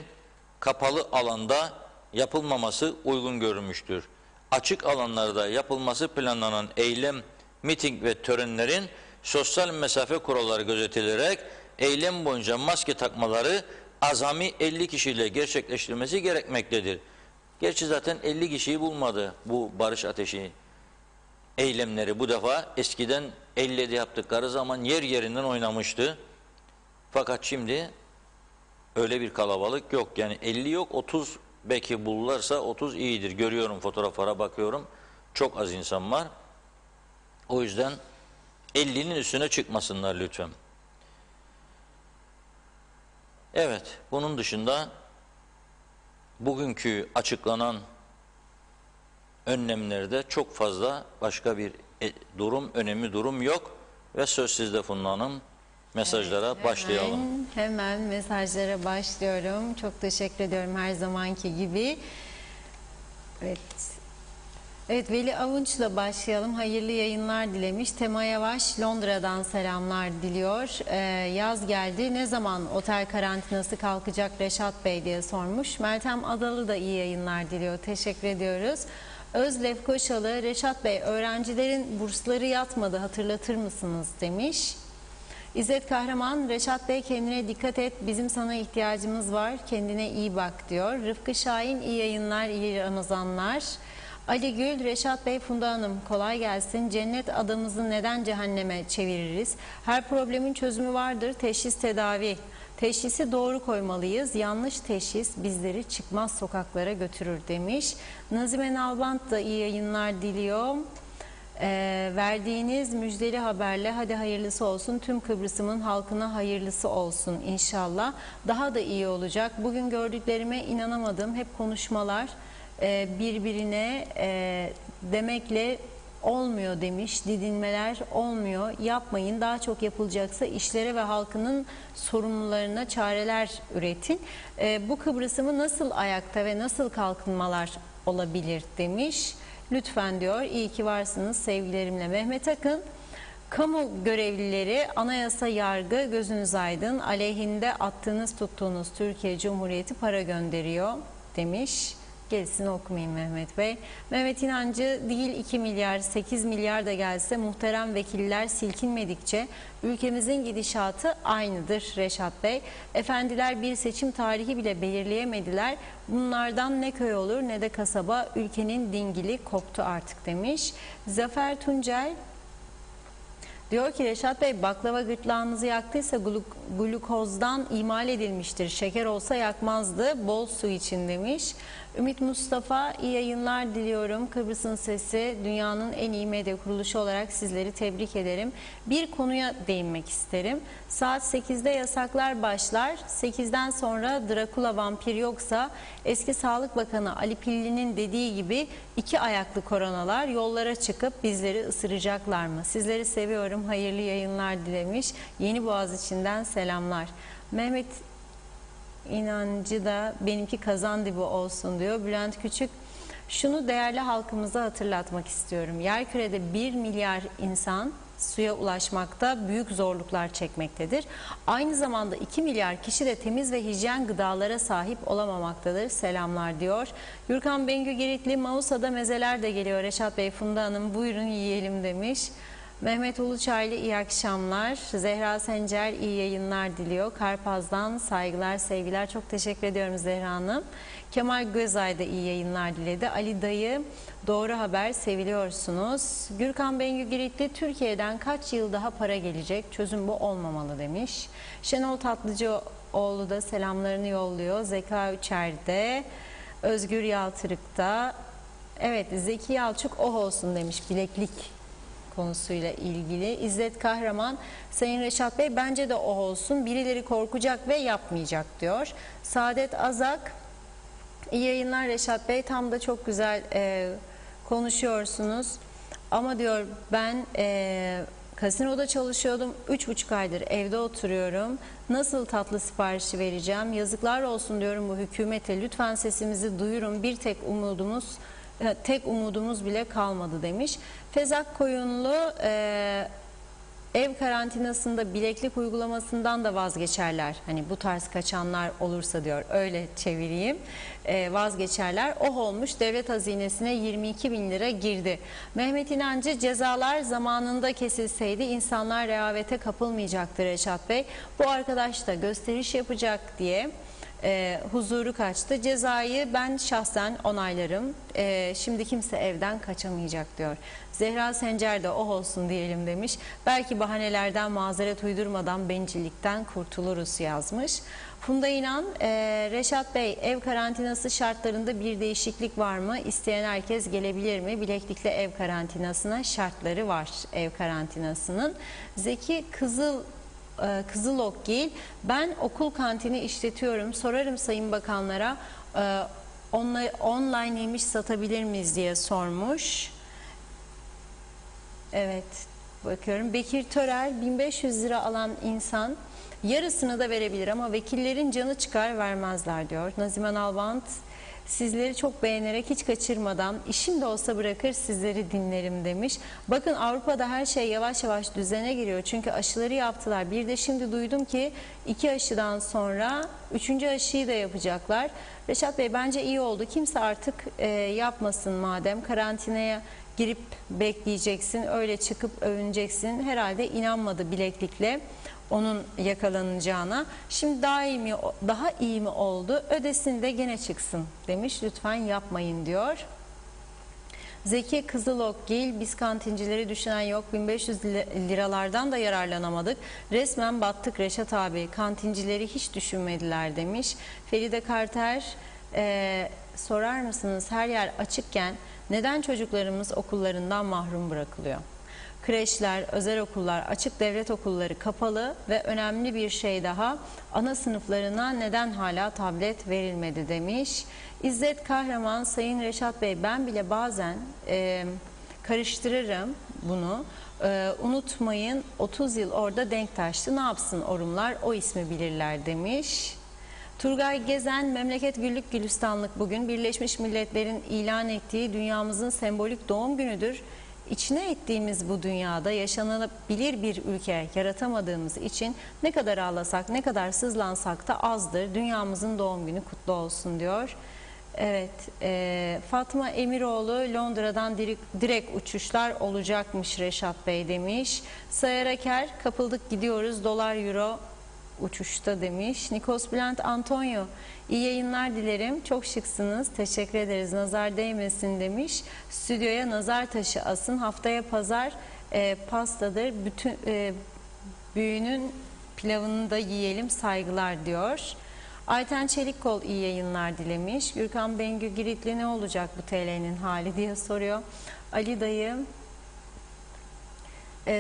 kapalı alanda yapılmaması uygun görülmüştür. Açık alanlarda yapılması planlanan eylem, miting ve törenlerin sosyal mesafe kuralları gözetilerek eylem boyunca maske takmaları azami 50 kişiyle gerçekleştirilmesi gerekmektedir. Gerçi zaten 50 kişiyi bulmadı bu barış ateşi eylemleri bu defa. Eskiden 50'de yaptıkları zaman yer yerinden oynamıştı. Fakat şimdi öyle bir kalabalık yok. Yani 50 yok, 30 Belki bulurlarsa 30 iyidir. Görüyorum, fotoğraflara bakıyorum. Çok az insan var. O yüzden 50'nin üstüne çıkmasınlar lütfen. Evet, bunun dışında bugünkü açıklanan önlemlerde çok fazla başka bir önemli durum yok. Ve söz sizde Funda Hanım. Mesajlara başlayalım. Hemen mesajlara başlıyorum. Çok teşekkür ediyorum her zamanki gibi. Evet. Evet, Veli Avunç'la başlayalım. Hayırlı yayınlar dilemiş. Tema Yavaş Londra'dan selamlar diliyor. Yaz geldi. Ne zaman otel karantinası kalkacak Reşat Bey diye sormuş. Meltem Adalı da iyi yayınlar diliyor. Teşekkür ediyoruz. Özlev Koşalı, Reşat Bey öğrencilerin bursları yatmadı hatırlatır mısınız demiş. İzzet Kahraman, Reşat Bey kendine dikkat et, bizim sana ihtiyacımız var, kendine iyi bak diyor. Rıfkı Şahin, iyi yayınlar, iyi Ramazanlar. Ali Gül, Reşat Bey, Funda Hanım kolay gelsin. Cennet adamımızı neden cehenneme çeviririz? Her problemin çözümü vardır, teşhis tedavi. Teşhisi doğru koymalıyız. Yanlış teşhis bizleri çıkmaz sokaklara götürür demiş. Nazime Nalbant da iyi yayınlar diliyor. Verdiğiniz müjdeli haberle hadi hayırlısı olsun. Tüm Kıbrıs'ımın halkına hayırlısı olsun inşallah. Daha da iyi olacak. Bugün gördüklerime inanamadım. Hep konuşmalar birbirine demekle olmuyor demiş. Didinmeler olmuyor. Yapmayın. Daha çok yapılacaksa işlere ve halkının sorumlularına çareler üretin. Bu Kıbrıs'ımı nasıl ayakta ve nasıl kalkınmalar olabilir demiş. Lütfen diyor. İyi ki varsınız sevgilerimle. Mehmet Akın, kamu görevlileri, anayasa, yargı gözünüz aydın. Aleyhinde attığınız tuttuğunuz Türkiye Cumhuriyeti para gönderiyor demiş. Gerisini okumayayım Mehmet Bey. Mehmet İnancı, değil 2 milyar 8 milyar da gelse muhterem vekiller silkinmedikçe ülkemizin gidişatı aynıdır Reşat Bey. Efendiler bir seçim tarihi bile belirleyemediler. Bunlardan ne köy olur ne de kasaba, ülkenin dingili koptu artık demiş. Zafer Tuncel diyor ki Reşat Bey, baklava gırtlağınızı yaktıysa glukozdan imal edilmiştir. Şeker olsa yakmazdı. Bol su için demiş. Ümit Mustafa, iyi yayınlar diliyorum. Kıbrıs'ın Sesi dünyanın en iyi medya kuruluşu olarak sizleri tebrik ederim. Bir konuya değinmek isterim. Saat 8'de yasaklar başlar. 8'den sonra Drakula vampir yoksa eski Sağlık Bakanı Ali Pilli'nin dediği gibi 2 ayaklı koronalar yollara çıkıp bizleri ısıracaklar mı? Sizleri seviyorum. Hayırlı yayınlar dilemiş. Yeni Boğaziçi'nden selamlar. Mehmet İnancı da benimki kazan dibi olsun diyor. Bülent Küçük, şunu değerli halkımıza hatırlatmak istiyorum. Yerkürede 1 milyar insan suya ulaşmakta büyük zorluklar çekmektedir. Aynı zamanda 2 milyar kişi de temiz ve hijyen gıdalara sahip olamamaktadır. Selamlar diyor. Gürkan Bengü Giritli, Mausa'da mezeler de geliyor. Reşat Bey, Funda Hanım buyurun yiyelim demiş. Mehmet Uluçaylı, iyi akşamlar. Zehra Sencer, iyi yayınlar diliyor. Karpaz'dan saygılar, sevgiler. Çok teşekkür ediyorum Zehra Hanım. Kemal Gözay da iyi yayınlar diledi. Ali Dayı, doğru haber, seviliyorsunuz. Gürkan Bengü Giritli, Türkiye'den kaç yıl daha para gelecek? Çözüm bu olmamalı demiş. Şenol Tatlıcıoğlu da selamlarını yolluyor. Zeka Üçer'de, Özgür Yaltırık'ta. Evet, Zeki Yalçık oh olsun demiş, bileklik konusuyla ilgili. İzzet Kahraman, Sayın Reşat Bey bence de o olsun. Birileri korkacak ve yapmayacak diyor. Saadet Azak, iyi yayınlar Reşat Bey. Tam da çok güzel konuşuyorsunuz. Ama diyor ben kasinoda çalışıyordum. 3,5 aydır evde oturuyorum. Nasıl tatlı siparişi vereceğim? Yazıklar olsun diyorum bu hükümete. Lütfen sesimizi duyurun. Bir tek umudumuz bile kalmadı demiş. Fezak Koyunlu, ev karantinasında bileklik uygulamasından da vazgeçerler. Hani bu tarz kaçanlar olursa diyor, öyle çevireyim. Vazgeçerler. Oh olmuş, devlet hazinesine 22 bin lira girdi. Mehmet İnancı, cezalar zamanında kesilseydi insanlar rehavete kapılmayacaktı Reşat Bey. Bu arkadaş da gösteriş yapacak diye huzuru kaçtı. Cezayı ben şahsen onaylarım. Şimdi kimse evden kaçamayacak diyor. Zehra Sencer de oh olsun diyelim demiş. Belki bahanelerden mazeret uydurmadan bencillikten kurtuluruz yazmış. Funda İnan, Reşat Bey ev karantinası şartlarında bir değişiklik var mı? İsteyen herkes gelebilir mi? Bileklik'le ev karantinasına şartları var ev karantinasının. Zeki Kızılokgil, ben okul kantini işletiyorum. Sorarım sayın bakanlara online yemiş satabilir miyiz diye sormuş. Evet, bakıyorum. Bekir Törel, 1500 lira alan insan yarısını da verebilir ama vekillerin canı çıkar vermezler diyor. Naziman Albant, sizleri çok beğenerek hiç kaçırmadan işim de olsa bırakır sizleri dinlerim demiş. Bakın Avrupa'da her şey yavaş yavaş düzene giriyor. Çünkü aşıları yaptılar. Bir de şimdi duydum ki 2 aşıdan sonra 3. aşıyı da yapacaklar. Reşat Bey bence iyi oldu. Kimse artık yapmasın madem karantinaya girip bekleyeceksin. Öyle çıkıp övüneceksin. Herhalde inanmadı Bileklik'le onun yakalanacağına. Şimdi daha iyi mi oldu? Ödesin de gene çıksın demiş. Lütfen yapmayın diyor. Zeki Kızılokgil, biz kantincileri düşünen yok, 1500 liralardan da yararlanamadık. Resmen battık Reşat abi, kantincileri hiç düşünmediler demiş. Feride Karter, sorar mısınız her yer açıkken neden çocuklarımız okullarından mahrum bırakılıyor? Kreşler, özel okullar, açık devlet okulları kapalı ve önemli bir şey daha, ana sınıflarına neden hala tablet verilmedi demiş. İzzet Kahraman, Sayın Reşat Bey ben bile bazen karıştırırım bunu. Unutmayın 30 yıl orada denk taştı, ne yapsın Orumlar o ismi bilirler demiş. Turgay Gezen, memleket güllük gülistanlık bugün Birleşmiş Milletler'in ilan ettiği dünyamızın sembolik doğum günüdür. İçine ettiğimiz bu dünyada yaşanabilir bir ülke yaratamadığımız için ne kadar ağlasak, ne kadar sızlansak da azdır. Dünyamızın doğum günü kutlu olsun diyor. Evet, Fatma Emiroğlu, Londra'dan direkt uçuşlar olacakmış Reşat Bey demiş. Sayar Aker, kapıldık gidiyoruz dolar euro uçuşta demiş. Nikos Bülent Antonio, iyi yayınlar dilerim. Çok şıksınız. Teşekkür ederiz. Nazar değmesin demiş. Stüdyoya nazar taşı asın. Haftaya pazar pastadır. Bütün büyüğünün pilavını da yiyelim. Saygılar diyor. Ayten Çelikkol iyi yayınlar dilemiş. Gürkan Bengü Giritli ne olacak bu TL'nin hali diye soruyor. Ali dayı,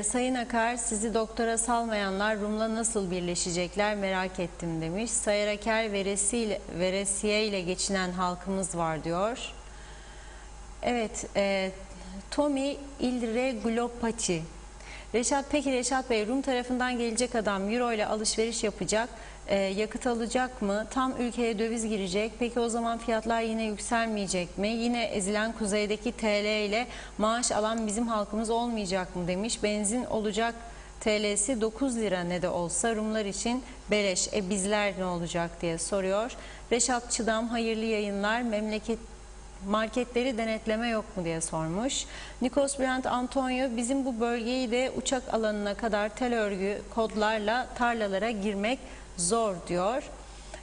Sayın Akar, sizi doktora salmayanlar Rum'la nasıl birleşecekler merak ettim demiş. Sayar Aker, veresiye ile geçinen halkımız var diyor. Evet, Tommy Ilregulopati. Peki Reşat Bey, Rum tarafından gelecek adam euro ile alışveriş yapacak, yakıt alacak mı? Tam ülkeye döviz girecek. Peki o zaman fiyatlar yine yükselmeyecek mi? Yine ezilen kuzeydeki TL ile maaş alan bizim halkımız olmayacak mı demiş. Benzin olacak, TL'si 9 lira ne de olsa Rumlar için beleş. Bizler ne olacak diye soruyor. Reşat Çıdam, hayırlı yayınlar. Marketleri denetleme yok mu diye sormuş. Nikos Bülent Antonio, bizim bu bölgeyi de uçak alanına kadar tel örgü kodlarla tarlalara girmek zor diyor.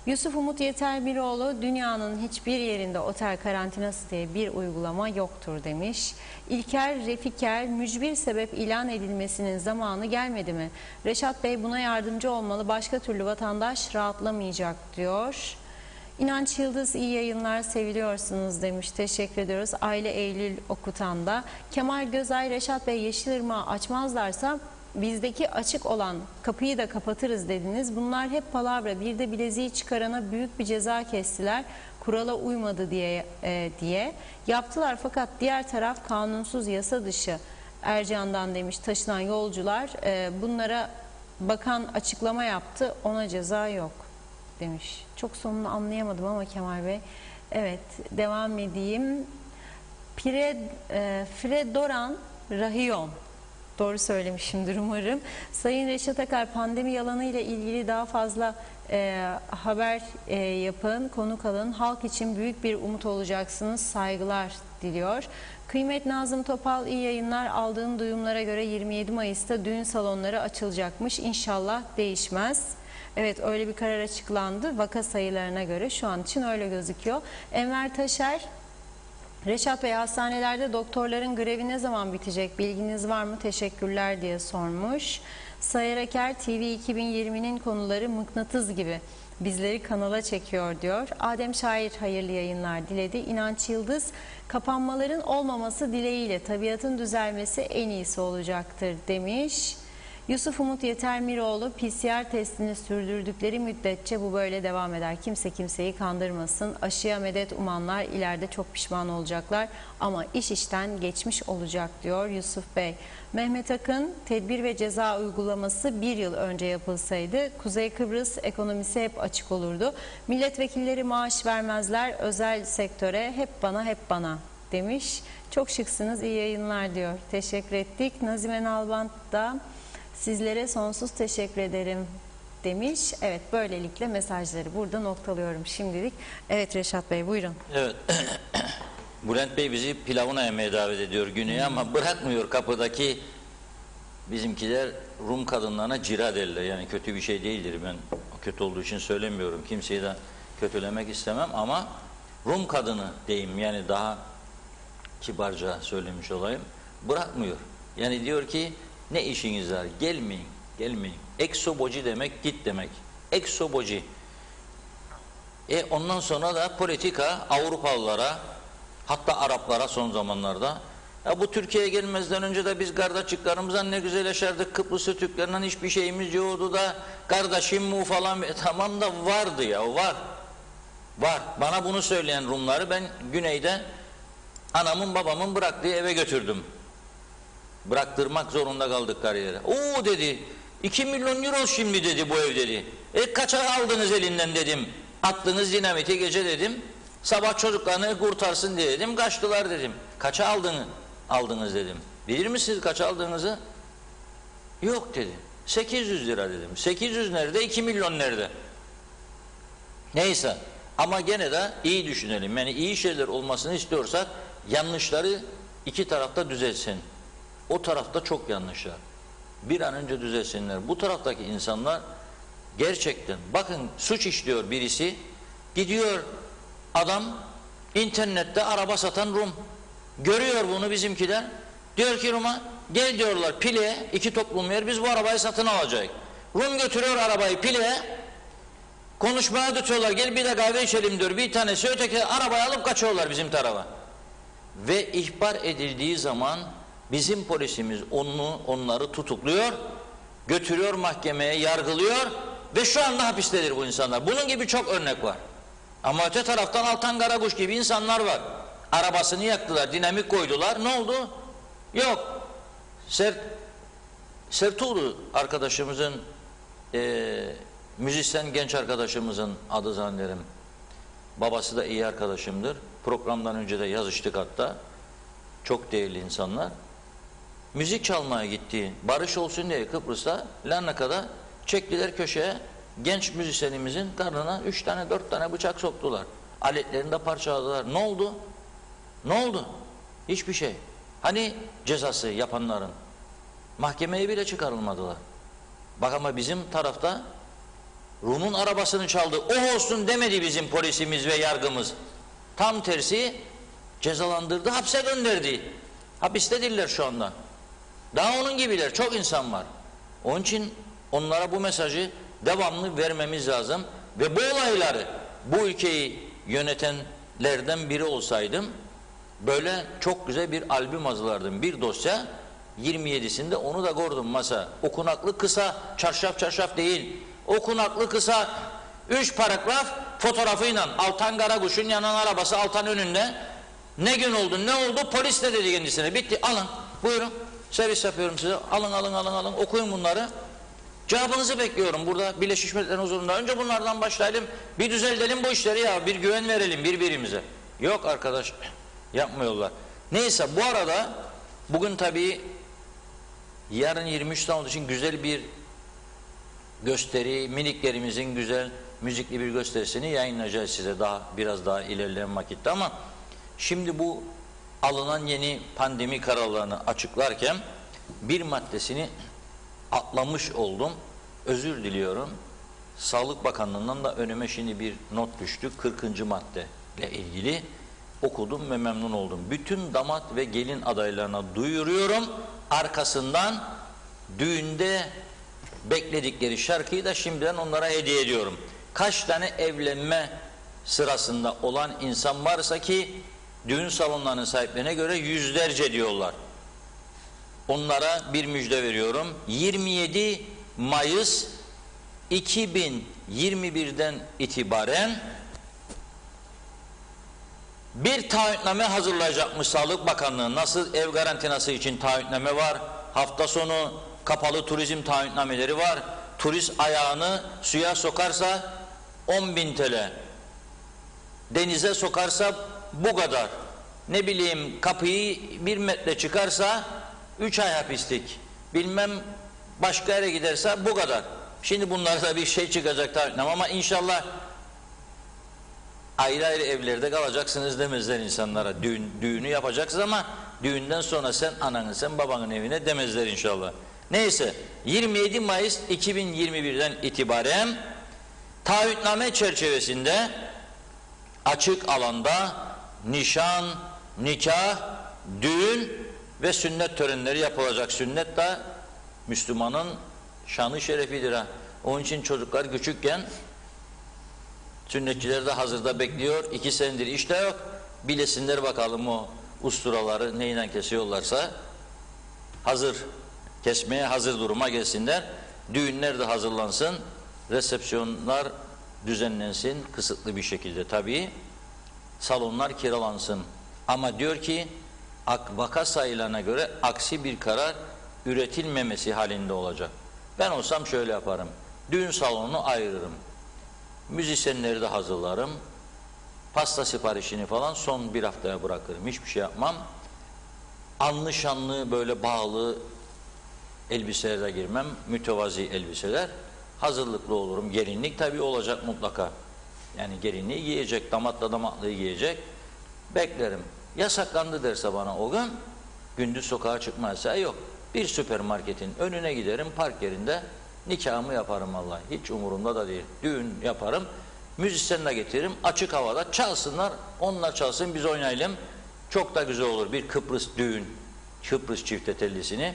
Yusuf Umut Yeterbiroğlu, dünyanın hiçbir yerinde otel karantinası diye bir uygulama yoktur demiş. İlker Refiker, mücbir sebep ilan edilmesinin zamanı gelmedi mi? Reşat Bey buna yardımcı olmalı, başka türlü vatandaş rahatlamayacak diyor. İnanç Yıldız, iyi yayınlar, seviliyorsunuz demiş. Teşekkür ediyoruz. Aile Eylül okutan da. Kemal Gözay, Reşat Bey Yeşilırmağı açmazlarsa bizdeki açık olan kapıyı da kapatırız dediniz. Bunlar hep palavra. Bir de bileziği çıkarana büyük bir ceza kestiler. Kurala uymadı diye. Yaptılar fakat diğer taraf kanunsuz, yasa dışı. Ercan'dan demiş taşınan yolcular. Bunlara bakan açıklama yaptı. Ona ceza yok demiş. Çok sonunu anlayamadım ama Kemal Bey. Evet, devam edeyim. Fredoran Rahiyon. Doğru söylemişimdir umarım. Sayın Reşat Akar, pandemi yalanıyla ilgili daha fazla haber yapın, konuk alın. Halk için büyük bir umut olacaksınız. Saygılar diliyor. Kıymet Nazım Topal, iyi yayınlar. Aldığım duyumlara göre 27 Mayıs'ta düğün salonları açılacakmış. İnşallah değişmez. Evet, öyle bir karar açıklandı. Vaka sayılarına göre şu an için öyle gözüküyor. Enver Taşer, Reşat Bey, hastanelerde doktorların grevi ne zaman bitecek? Bilginiz var mı? Teşekkürler diye sormuş. Sayar Aker, TV 2020'nin konuları mıknatıs gibi bizleri kanala çekiyor diyor. Adem Şair hayırlı yayınlar diledi. İnanç Yıldız, kapanmaların olmaması dileğiyle tabiatın düzelmesi en iyisi olacaktır demiş. Yusuf Umut Yetermiroğlu, PCR testini sürdürdükleri müddetçe bu böyle devam eder. Kimse kimseyi kandırmasın. Aşıya medet umanlar ileride çok pişman olacaklar ama iş işten geçmiş olacak diyor Yusuf Bey. Mehmet Akın, tedbir ve ceza uygulaması bir yıl önce yapılsaydı Kuzey Kıbrıs ekonomisi hep açık olurdu. Milletvekilleri maaş vermezler özel sektöre, hep bana hep bana demiş. Çok şıksınız, iyi yayınlar diyor. Teşekkür ettik. Nazime Nalbant da sizlere sonsuz teşekkür ederim demiş. Evet, böylelikle mesajları burada noktalıyorum şimdilik. Evet Reşat Bey, buyurun. Evet. Bülent Bey bizi pilavına yemeye davet ediyor güneye ama bırakmıyor kapıdaki bizimkiler Rum kadınlarına cira derler. Yani kötü bir şey değildir. Ben kötü olduğu için söylemiyorum. Kimseyi de kötülemek istemem ama Rum kadını diyeyim, yani daha kibarca söylemiş olayım. Bırakmıyor. Yani diyor ki ne işiniz var? Gelmeyin, gelmeyin. Eksoboji demek git demek. Eksoboji. Ondan sonra da politika Avrupalılara, hatta Araplara son zamanlarda, ya bu Türkiye'ye gelmezden önce de biz kardeşliklerimizden ne güzel yaşardık, Kıbrıs'ı Türklerinden hiçbir şeyimiz yoktu da kardeşim mu falan, tamam da vardı ya, var. Var. Bana bunu söyleyen Rumları ben güneyde anamın babamın bıraktığı eve götürdüm. Bıraktırmak zorunda kaldık kariyere. Oo dedi, 2 milyon euro şimdi dedi bu ev dedi. Kaça aldınız elinden dedim. Attınız dinamiti gece dedim. Sabah çocuklarını kurtarsın diye dedim. Kaçtılar dedim. Kaça aldınız dedim. Bilir misiniz kaça aldığınızı? Yok dedi. 800 lira dedim. 800 nerede? 2 milyon nerede? Neyse. Ama gene de iyi düşünelim. Yani iyi şeyler olmasını istiyorsak yanlışları iki tarafta düzelsin. O tarafta çok yanlışlar. Bir an önce düzelsinler. Bu taraftaki insanlar gerçekten, bakın suç işliyor birisi, gidiyor adam internette araba satan Rum. Görüyor bunu bizimkiler. Diyor ki Rum'a gel diyorlar Pile'ye, iki toplum yer, biz bu arabayı satın alacağız. Rum götürüyor arabayı Pile'ye, konuşmaya tutuyorlar, gel bir de kahve içelim diyor. Bir tanesi öteki arabayı alıp kaçıyorlar bizim tarafa. Ve ihbar edildiği zaman bizim polisimiz onları tutukluyor, götürüyor mahkemeye, yargılıyor ve şu anda hapistedir bu insanlar. Bunun gibi çok örnek var. Ama öte taraftan Altan Karakuş gibi insanlar var. Arabasını yaktılar, dinamik koydular. Ne oldu? Yok. Sertuğru arkadaşımızın, müzisyen genç arkadaşımızın adı zannederim. Babası da iyi arkadaşımdır. Programdan önce de yazıştık hatta. Çok değerli insanlar. Müzik çalmaya gitti. Barış olsun diye Kıbrıs'ta Larnaka'da çektiler köşeye. Genç müzisyenimizin karnına 3 tane 4 tane bıçak soktular. Aletlerini de parçaladılar. Ne oldu? Ne oldu? Hiçbir şey. Hani cezası yapanların? Mahkemeye bile çıkarılmadılar. Bak ama bizim tarafta Rum'un arabasını çaldı. O olsun demedi bizim polisimiz ve yargımız. Tam tersi cezalandırdı, hapse gönderdi. Hapistedirler şu anda. Daha onun gibiler, çok insan var. Onun için onlara bu mesajı devamlı vermemiz lazım. Ve bu olayları, bu ülkeyi yönetenlerden biri olsaydım, böyle çok güzel bir albüm hazırlardım. Bir dosya, 27'sinde onu da koydum masa. Okunaklı kısa, çarşaf çarşaf değil. Okunaklı kısa, 3 paragraf fotoğrafıyla Altan Karakuş'un yanan arabası Altan önünde. Ne gün oldu, ne oldu? Polis de dedi kendisine. Bitti, alın, buyurun. Servis yapıyorum size. Alın, okuyun bunları. Cevabınızı bekliyorum burada Birleşmiş Milletler'in huzurunda. Önce bunlardan başlayalım. Bir düzeltelim bu işleri ya. Bir güven verelim birbirimize. Yok arkadaş, yapmıyorlar. Neyse, bu arada bugün tabii yarın 23 Temmuz için güzel bir gösteri, miniklerimizin güzel müzikli bir gösterisini yayınlayacağız size biraz daha ilerleyen vakitte, ama şimdi bu alınan yeni pandemi kararlarını açıklarken bir maddesini atlamış oldum. Özür diliyorum. Sağlık Bakanlığı'ndan da önüme şimdi bir not düştü. 40. madde ile ilgili okudum ve memnun oldum. Bütün damat ve gelin adaylarına duyuruyorum. Arkasından düğünde bekledikleri şarkıyı da şimdiden onlara hediye ediyorum. Kaç tane evlenme sırasında olan insan varsa ki düğün salonlarının sahiplerine göre yüzlerce diyorlar. Onlara bir müjde veriyorum. 27 Mayıs 2021'den itibaren bir taahhütname hazırlayacakmış Sağlık Bakanlığı. Nasıl ev garantinası için taahhütname var, hafta sonu kapalı turizm taahhütnameleri var. Turist ayağını suya sokarsa 10.000 TL, denize sokarsa bu kadar, ne bileyim kapıyı 1 metre çıkarsa 3 ay hapislik, bilmem başka yere giderse bu kadar. Şimdi bunlarda bir şey çıkacak taahhütname ama inşallah ayrı ayrı evlerde kalacaksınız demezler insanlara. Düğünü yapacaksınız ama düğünden sonra sen ananın, sen babanın evine demezler inşallah. Neyse, 27 Mayıs 2021'den itibaren taahhütname çerçevesinde açık alanda nişan, nikah, düğün ve sünnet törenleri yapılacak. Sünnet de Müslümanın şanı şerefidir ha. Onun için çocuklar küçükken sünnetçiler de hazırda bekliyor. 2 senedir işte yok. Bilesinler bakalım o usturaları neyle kesiyorlarsa hazır, kesmeye hazır duruma gelsinler. Düğünler de hazırlansın. Resepsiyonlar düzenlensin kısıtlı bir şekilde tabii. Salonlar kiralansın. Ama diyor ki vaka sayılarına göre aksi bir karar üretilmemesi halinde olacak. Ben olsam şöyle yaparım. Düğün salonunu ayırırım. Müzisyenleri de hazırlarım. Pasta siparişini falan son 1 haftaya bırakırım. Hiçbir şey yapmam. Anlı şanlı böyle bağlı elbiselere girmem. Mütevazi elbiseler. Hazırlıklı olurum. Gelinlik tabii olacak mutlaka. Yani gelinliği giyecek, damatla damatlığı giyecek. Beklerim. Yasaklandı derse bana o gün, gündüz sokağa çıkmazsa yok. Bir süpermarketin önüne giderim, park yerinde nikahımı yaparım vallahi. Hiç umurumda da değil. Düğün yaparım. Müzisyen de getiririm. Açık havada çalsınlar. Onlar çalsın, biz oynayalım. Çok da güzel olur. Bir Kıbrıs düğün, Kıbrıs çiftetellisini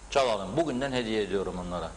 çalalım. Bugünden hediye ediyorum onlara.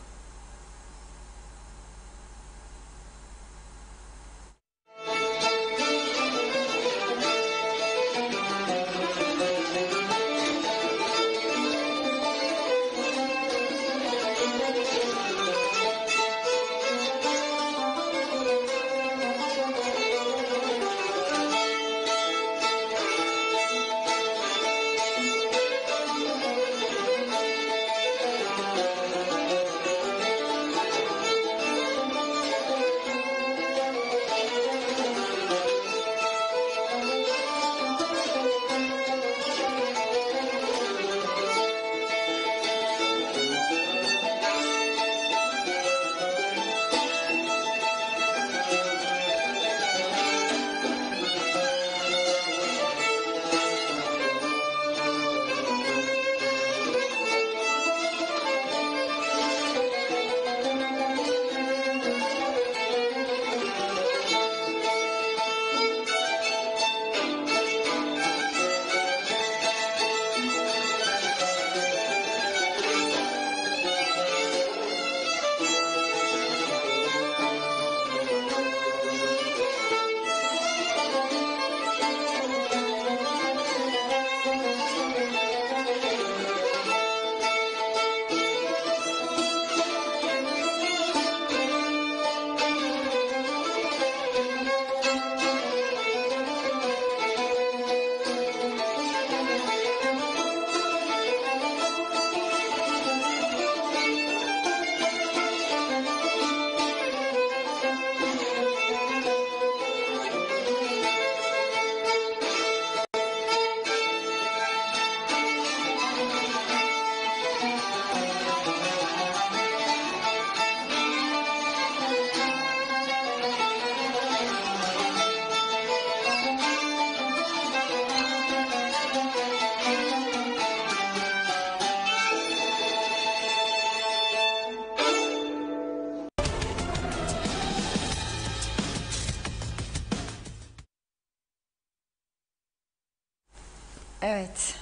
Evet.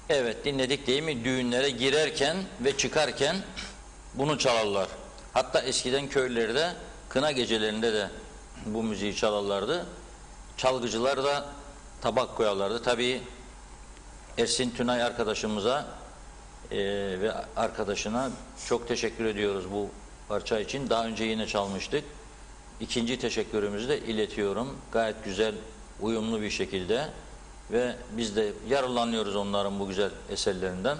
Evet, dinledik değil mi? Düğünlere girerken ve çıkarken bunu çalarlar. Hatta eskiden köylerde kına gecelerinde de bu müziği çalarlardı. Çalgıcılar da tabak koyarlardı. Tabii Ersin Tünay arkadaşımıza ve arkadaşına çok teşekkür ediyoruz bu parça için. Daha önce yine çalmıştık. İkinci teşekkürümüzü de iletiyorum. Gayet güzel, uyumlu bir şekilde ve biz de yararlanıyoruz onların bu güzel eserlerinden.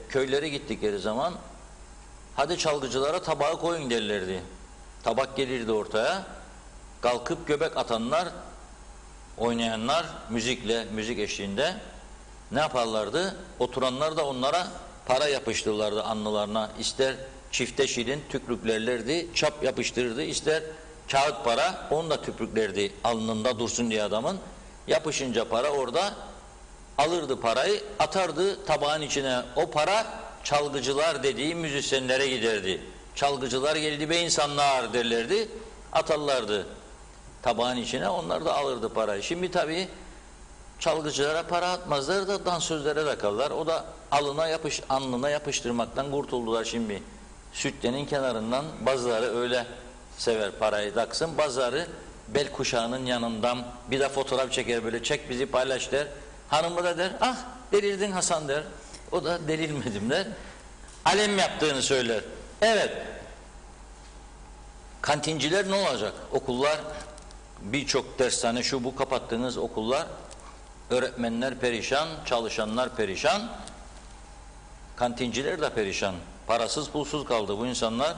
Köylere gittikleri zaman hadi çalgıcılara tabağı koyun derlerdi. Tabak gelirdi ortaya. Kalkıp göbek atanlar, oynayanlar müzikle, müzik eşliğinde ne yaparlardı? Oturanlar da onlara para yapıştırırlardı alnlarına. İster çifte şirin tükrüklerlerdi, çap yapıştırırdı. İster kağıt para, onu da tükrüklerdi alnında dursun diye adamın. Yapışınca para orada alırdı parayı, atardı tabağın içine. O para çalgıcılar dediği müzisyenlere giderdi. Çalgıcılar geldi be insanlar derlerdi, atarlardı tabağın içine, onlar da alırdı parayı. Şimdi tabii çalgıcılara para atmazlar da dansözlere takarlar. O da alnına yapıştırmaktan kurtuldular şimdi. Sütyenin kenarından bazıları öyle sever parayı taksın. Bazıları bel kuşağının yanından bir de fotoğraf çeker, böyle çek bizi paylaş der. Hanımı da der ah delirdin Hasan der. O da delirmedim der. Alem yaptığını söyler. Evet. Kantinciler ne olacak? Okullar, birçok dershane şu bu kapattığınız okullar, öğretmenler perişan, çalışanlar perişan, kantinciler de perişan. Parasız pulsuz kaldı bu insanlar.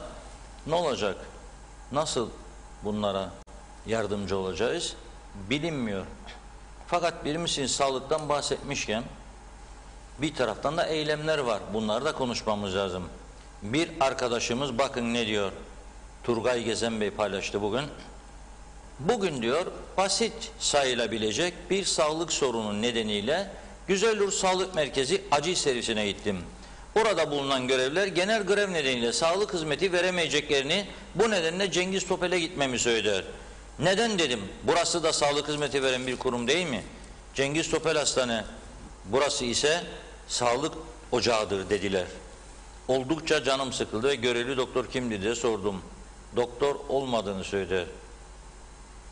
Ne olacak? Nasıl bunlara yardımcı olacağız? Bilinmiyor. Fakat birimizin sağlıktan bahsetmişken bir taraftan da eylemler var. Bunları da konuşmamız lazım. Bir arkadaşımız bakın ne diyor? Turgay Gezen Bey paylaştı bugün. Bugün diyor basit sayılabilecek bir sağlık sorunu nedeniyle Güzelur Sağlık Merkezi acil servisine gittim. Orada bulunan görevliler genel grev nedeniyle sağlık hizmeti veremeyeceklerini, bu nedenle Cengiz Topel'e gitmemi söylediler. Neden dedim? Burası da sağlık hizmeti veren bir kurum değil mi? Cengiz Topel Hastane, burası ise sağlık ocağıdır dediler. Oldukça canım sıkıldı ve görevli doktor kimdi diye sordum. Doktor olmadığını söylediler.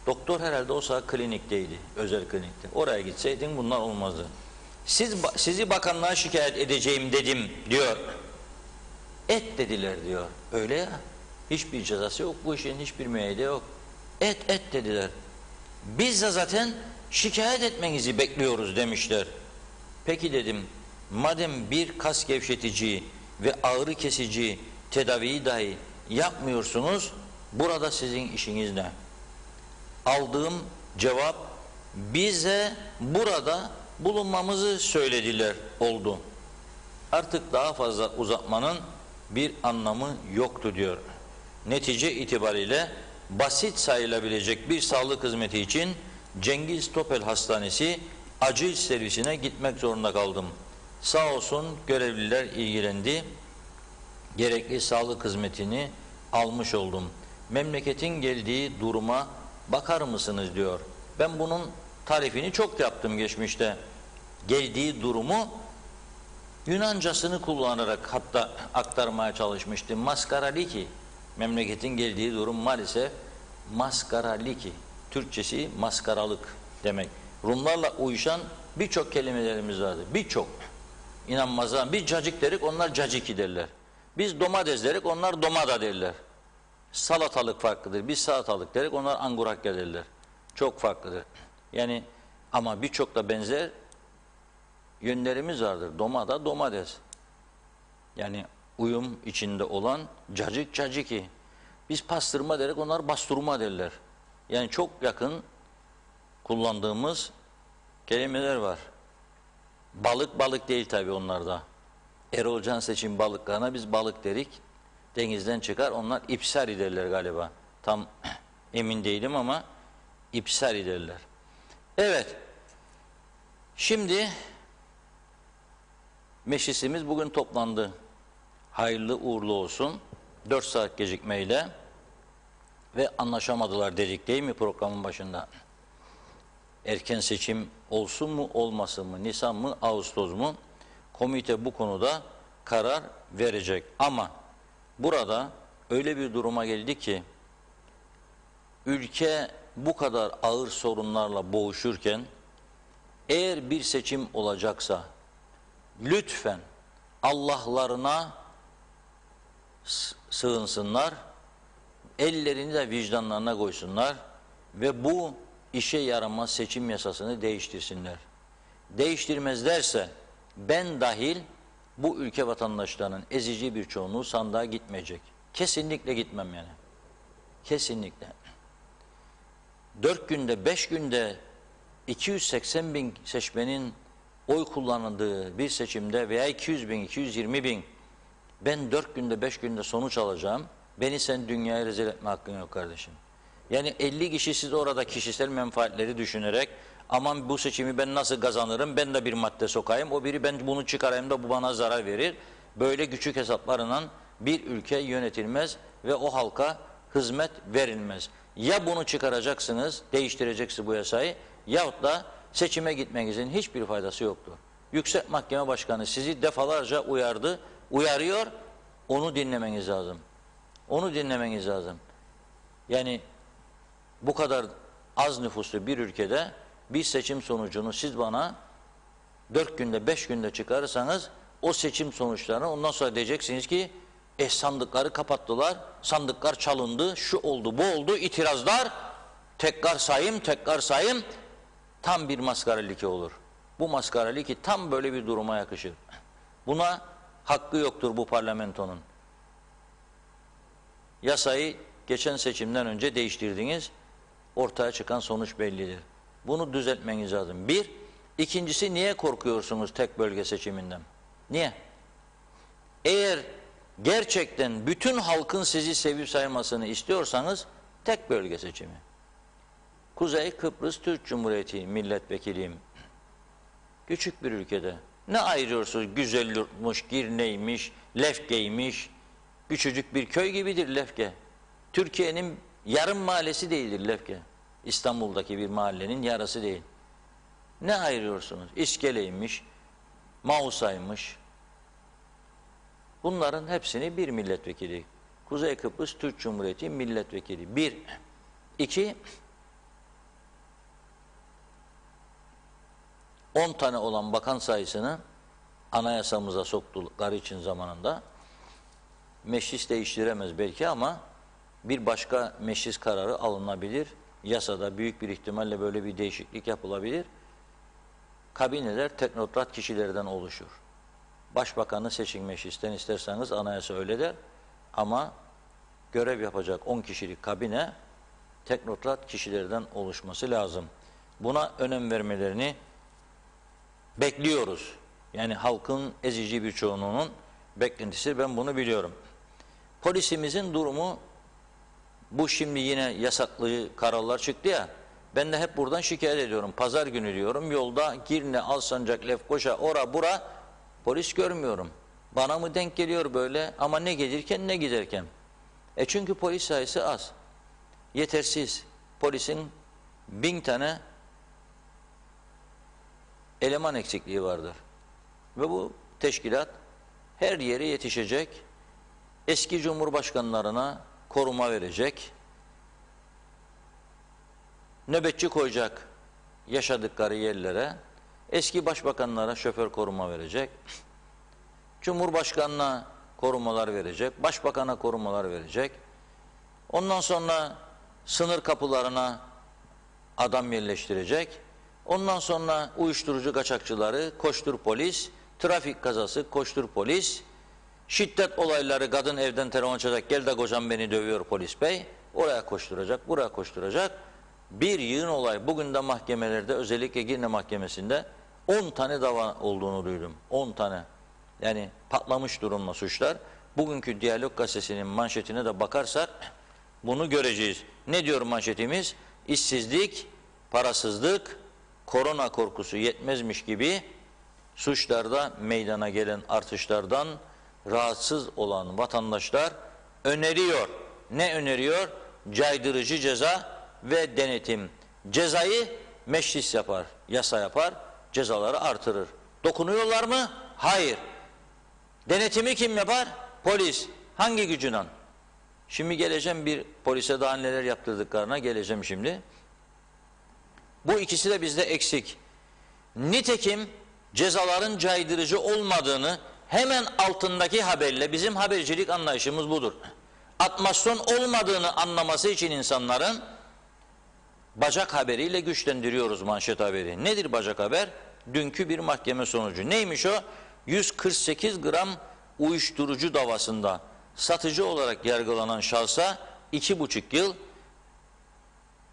Doktor herhalde o saat klinikteydi, özel klinikte. Oraya gitseydin bunlar olmazdı. Sizi bakanlığa şikayet edeceğim dedim diyor. Et dediler diyor. Öyle ya. Hiçbir cezası yok bu işin, hiçbir müeyyide yok. Et dediler. Biz de zaten şikayet etmenizi bekliyoruz demişler. Peki dedim, madem bir kas gevşetici ve ağrı kesici tedaviyi dahi yapmıyorsunuz, burada sizin işiniz ne? Aldığım cevap, bize burada bulunmamızı söylediler oldu. Artık daha fazla uzatmanın bir anlamı yoktu diyor. Netice itibariyle basit sayılabilecek bir sağlık hizmeti için Cengiz Topel Hastanesi acil servisine gitmek zorunda kaldım. Sağ olsun görevliler ilgilendi. Gerekli sağlık hizmetini almış oldum. Memleketin geldiği duruma bakar mısınız diyor. Ben bunun tarifini çok yaptım geçmişte. Geldiği durumu Yunancasını kullanarak hatta aktarmaya çalışmıştım. Maskaraliki. Memleketin geldiği durum maalesef maskaraliki. Türkçesi maskaralık demek. Rumlarla uyuşan birçok kelimelerimiz vardı. Birçok. İnanmazlar. Biz cacık derik, onlar caciki derler. Biz domates derik, onlar domada derler. Salatalık farklıdır. Biz salatalık derik, onlar angurakya derler. Çok farklıdır. Yani ama birçok da benzer yönlerimiz vardır. Domada, domates. Yani uyum içinde olan cacık, caciki. Biz pastırma derik, onlar basturma derler. Yani çok yakın kullandığımız kelimeler var. Balık, balık değil tabii onlarda. Erol Can Seçim balıklarına biz balık derik. Denizden çıkar, onlar ipsari derler galiba. Tam emin değilim ama ipsari derler. Evet. Şimdi meclisimiz bugün toplandı. Hayırlı uğurlu olsun. 4 saat gecikmeyle ve anlaşamadılar dedik değil mi programın başında? erken seçim olsun mu olmasın mı, Nisan mı Ağustos mu, komite bu konuda karar verecek. Ama burada öyle bir duruma geldi ki ülke bu kadar ağır sorunlarla boğuşurken eğer bir seçim olacaksa lütfen Allah'larına sığınsınlar, ellerini de vicdanlarına koysunlar ve bu işe yaramaz seçim yasasını değiştirsinler. Değiştirmezlerse ben dahil bu ülke vatandaşlarının ezici bir çoğunluğu sandığa gitmeyecek. Kesinlikle gitmem yani. Kesinlikle. 4 günde, 5 günde 280 bin seçmenin oy kullanıldığı bir seçimde veya 200 bin, 220 bin ben 4 günde, 5 günde sonuç alacağım. Beni sen dünyaya rezil etme hakkın yok kardeşim. Yani 50 kişi siz orada kişisel menfaatleri düşünerek aman bu seçimi ben nasıl kazanırım, ben de bir madde sokayım, o biri ben bunu çıkarayım da bu bana zarar verir. Böyle küçük hesaplarla bir ülke yönetilmez ve o halka hizmet verilmez. Ya bunu çıkaracaksınız, değiştireceksiniz bu yasayı yahut da seçime gitmenizin hiçbir faydası yoktur. Yüksek Mahkeme Başkanı sizi defalarca uyardı, uyarıyor, onu dinlemeniz lazım. Onu dinlemeniz lazım. Yani bu kadar az nüfuslu bir ülkede bir seçim sonucunu siz bana 4 günde 5 günde çıkarırsanız o seçim sonuçlarını ondan sonra diyeceksiniz ki sandıkları kapattılar, sandıklar çalındı, şu oldu bu oldu, itirazlar, tekrar sayayım, tam bir maskara ligi olur. Bu maskara ligi tam böyle bir duruma yakışır. Buna hakkı yoktur bu parlamentonun. Yasayı geçen seçimden önce değiştirdiniz, ortaya çıkan sonuç bellidir. Bunu düzeltmeniz lazım. Bir, ikincisi niye korkuyorsunuz tek bölge seçiminden? Niye? Eğer gerçekten bütün halkın sizi sevip saymasını istiyorsanız tek bölge seçimi. Kuzey Kıbrıs Türk Cumhuriyeti milletvekiliyim. Küçük bir ülkede. Ne ayırıyorsunuz? Güzelyurtmuş, Girne'ymiş, Lefke'ymiş. Küçücük bir köy gibidir Lefke. Türkiye'nin yarım mahallesi değildir Lefke. İstanbul'daki bir mahallenin yarısı değil. Ne ayırıyorsunuz? İskele'ymiş, Mausa'ymış. Bunların hepsini bir milletvekili. Kuzey Kıbrıs Türk Cumhuriyeti milletvekili. Bir. İki, 10 tane olan bakan sayısını anayasamıza soktukları için zamanında meclis değiştiremez belki ama bir başka meclis kararı alınabilir. Yasada büyük bir ihtimalle böyle bir değişiklik yapılabilir. Kabineler teknokrat kişilerden oluşur. Başbakanı seçin meclisten isterseniz anayasa öyle der ama görev yapacak 10 kişilik kabine teknokrat kişilerden oluşması lazım. Buna önem vermelerini bekliyoruz. Yani halkın ezici bir çoğunluğunun beklentisi, ben bunu biliyorum. Polisimizin durumu, bu şimdi yine yasaklı kararlar çıktı ya, ben de hep buradan şikayet ediyorum. Pazar günü diyorum, yolda Girne, Alsancak, Lefkoşa, ora bura polis görmüyorum. Bana mı denk geliyor böyle ama ne gelirken ne giderken. Çünkü polis sayısı az. Yetersiz. Polisin 1000 tane eleman eksikliği vardır. Ve bu teşkilat her yere yetişecek, eski cumhurbaşkanlarına koruma verecek, nöbetçi koyacak yaşadıkları yerlere, eski başbakanlara şoför koruma verecek, cumhurbaşkanına korumalar verecek, başbakana korumalar verecek, ondan sonra sınır kapılarına adam yerleştirecek, ondan sonra uyuşturucu kaçakçıları koştur polis, trafik kazası koştur polis, şiddet olayları, kadın evden telefon açacak, gel de kocam beni dövüyor polis bey, oraya koşturacak, buraya koşturacak. Bir yığın olay. Bugün de mahkemelerde, özellikle Girne Mahkemesi'nde 10 tane dava olduğunu duydum. 10 tane. Yani patlamış durumda suçlar. Bugünkü Diyalog Gazetesi'nin manşetine de bakarsak bunu göreceğiz. Ne diyor manşetimiz? İşsizlik, parasızlık, korona korkusu yetmezmiş gibi suçlarda meydana gelen artışlardan rahatsız olan vatandaşlar öneriyor. Ne öneriyor? Caydırıcı ceza ve denetim. Cezayı meclis yapar, yasa yapar, cezaları artırır. Dokunuyorlar mı? Hayır. Denetimi kim yapar? Polis. Hangi gücüyle? Şimdi geleceğim, bir polise daha neler yaptırdıklarına geleceğim şimdi. Bu ikisi de bizde eksik. Nitekim cezaların caydırıcı olmadığını hemen altındaki haberle, bizim habercilik anlayışımız budur. Atmasyon olmadığını anlaması için insanların bacak haberiyle güçlendiriyoruz manşet haberi. Nedir bacak haber? Dünkü bir mahkeme sonucu. Neymiş o? 148 gram uyuşturucu davasında satıcı olarak yargılanan şahsa 2,5 yıl,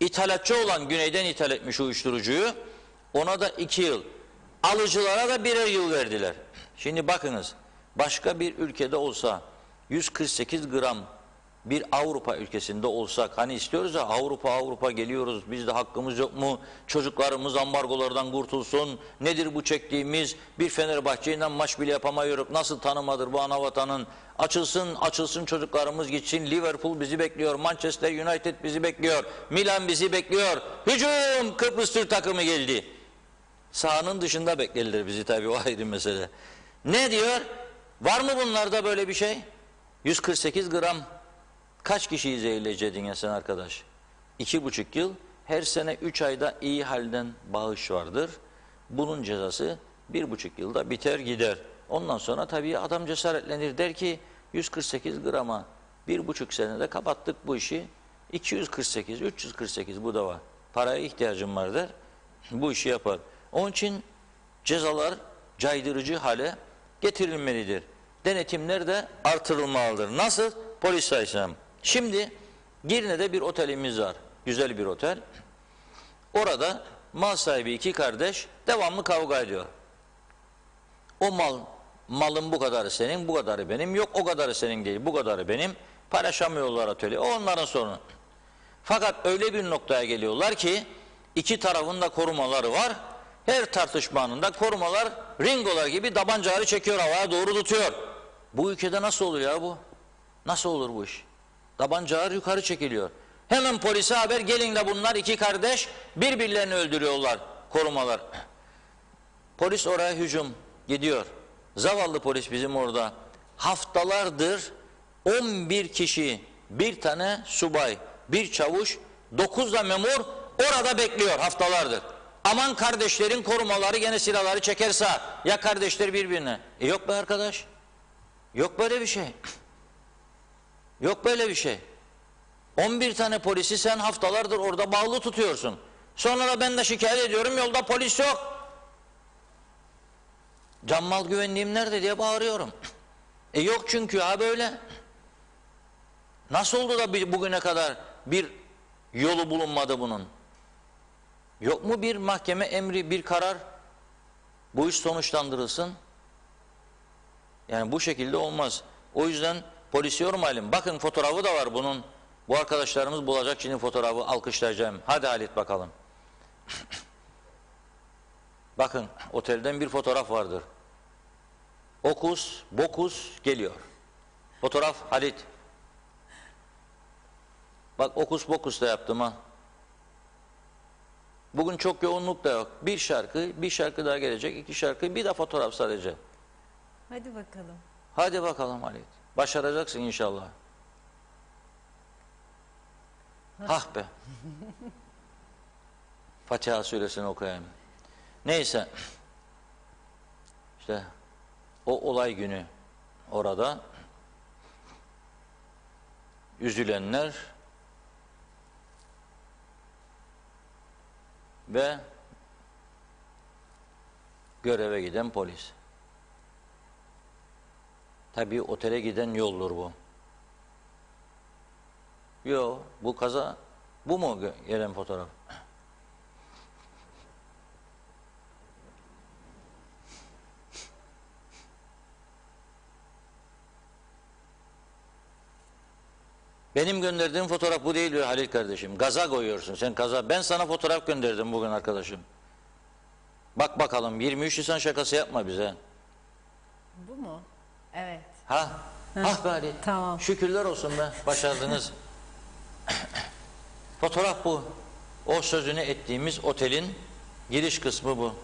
ithalatçı olan Güney'den ithal etmiş uyuşturucuyu, ona da 2 yıl, alıcılara da 1'er yıl verdiler. Şimdi bakınız, başka bir ülkede olsa 148 gram, bir Avrupa ülkesinde olsak, hani istiyoruz ya, Avrupa geliyoruz, bizde hakkımız yok mu, çocuklarımız ambargolardan kurtulsun, nedir bu çektiğimiz, bir Fenerbahçe'yle maç bile yapamıyoruz, nasıl tanımadır bu anavatanın, açılsın çocuklarımız gitsin, Liverpool bizi bekliyor, Manchester United bizi bekliyor, Milan bizi bekliyor, hücum, Kıbrıs Türk takımı geldi. Sahanın dışında beklediler bizi, tabii o ayrı mesele. Ne diyor? Var mı bunlarda böyle bir şey? 148 gram. Kaç kişiyi zehirleyecektin ya sen arkadaş? 2,5 yıl, her sene 3 ayda iyi halden bağış vardır. Bunun cezası 1,5 yılda biter gider. Ondan sonra tabii adam cesaretlenir, der ki 148 grama 1,5 senede kapattık bu işi. 248, 348 bu da var. Paraya ihtiyacım var der. Bu işi yapar. Onun için cezalar caydırıcı hale getirilmelidir. Denetimler de artırılmalıdır. Nasıl? Polis sayesinde. Şimdi Girne'de bir otelimiz var. Güzel bir otel. Orada mal sahibi iki kardeş devamlı kavga ediyor. O malın bu kadarı senin, bu kadarı benim. Yok o kadarı senin değil, bu kadarı benim. Paylaşamıyorlar atölye. O onların sorunu. Fakat öyle bir noktaya geliyorlar ki iki tarafın da korumaları var. Her tartışma anında korumalar ringolar gibi tabancaları çekiyor, havaya doğru tutuyor. Bu ülkede nasıl olur ya bu? Nasıl olur bu iş? Tabancalar yukarı çekiliyor. Hemen polise haber, gelin de bunlar iki kardeş birbirlerini öldürüyorlar korumalar. Polis oraya hücum gidiyor. Zavallı polis bizim orada. Haftalardır 11 kişi, bir tane subay, bir çavuş, 9 da memur orada bekliyor haftalardır. Aman kardeşlerin korumaları gene silahları çekerse ya kardeşler birbirine. Yok be arkadaş. Yok böyle bir şey. Yok böyle bir şey. 11 tane polisi sen haftalardır orada bağlı tutuyorsun. Sonra da ben de şikayet ediyorum, yolda polis yok. Can mal güvenliğim nerede diye bağırıyorum. Yok çünkü ha böyle. Nasıl oldu da bugüne kadar bir yolu bulunmadı bunun? Yok mu bir mahkeme emri, bir karar? Bu iş sonuçlandırılsın. Yani bu şekilde olmaz. O yüzden polisi yormayalım. Bakın fotoğrafı da var bunun. Bu arkadaşlarımız bulacak şimdi fotoğrafı, alkışlayacağım. Hadi Halit bakalım. Bakın otelden bir fotoğraf vardır. Okus, bokus geliyor. Fotoğraf Halit. Bak okus bokus da yaptım ha. Bugün çok yoğunluk da yok. Bir şarkı daha gelecek, 2 şarkı, bir de fotoğraf sadece. Hadi bakalım. Hadi bakalım Halit. Başaracaksın inşallah. Hah be. Fatiha suresini okuyayım. Neyse. İşte o olay günü orada üzülenler ve göreve giden polis. Tabii otele giden yoldur bu. Yo, bu kaza, bu mu gelen fotoğraf? Benim gönderdiğim fotoğraf bu değil Halil kardeşim. Gaza koyuyorsun sen, gaza. Ben sana fotoğraf gönderdim bugün arkadaşım. Bak bakalım, 23 Nisan şakası yapma bize. Bu mu? Evet. Ha? Ah be Halil. Tamam. Şükürler olsun be, başardınız. Fotoğraf bu. O sözünü ettiğimiz otelin giriş kısmı bu.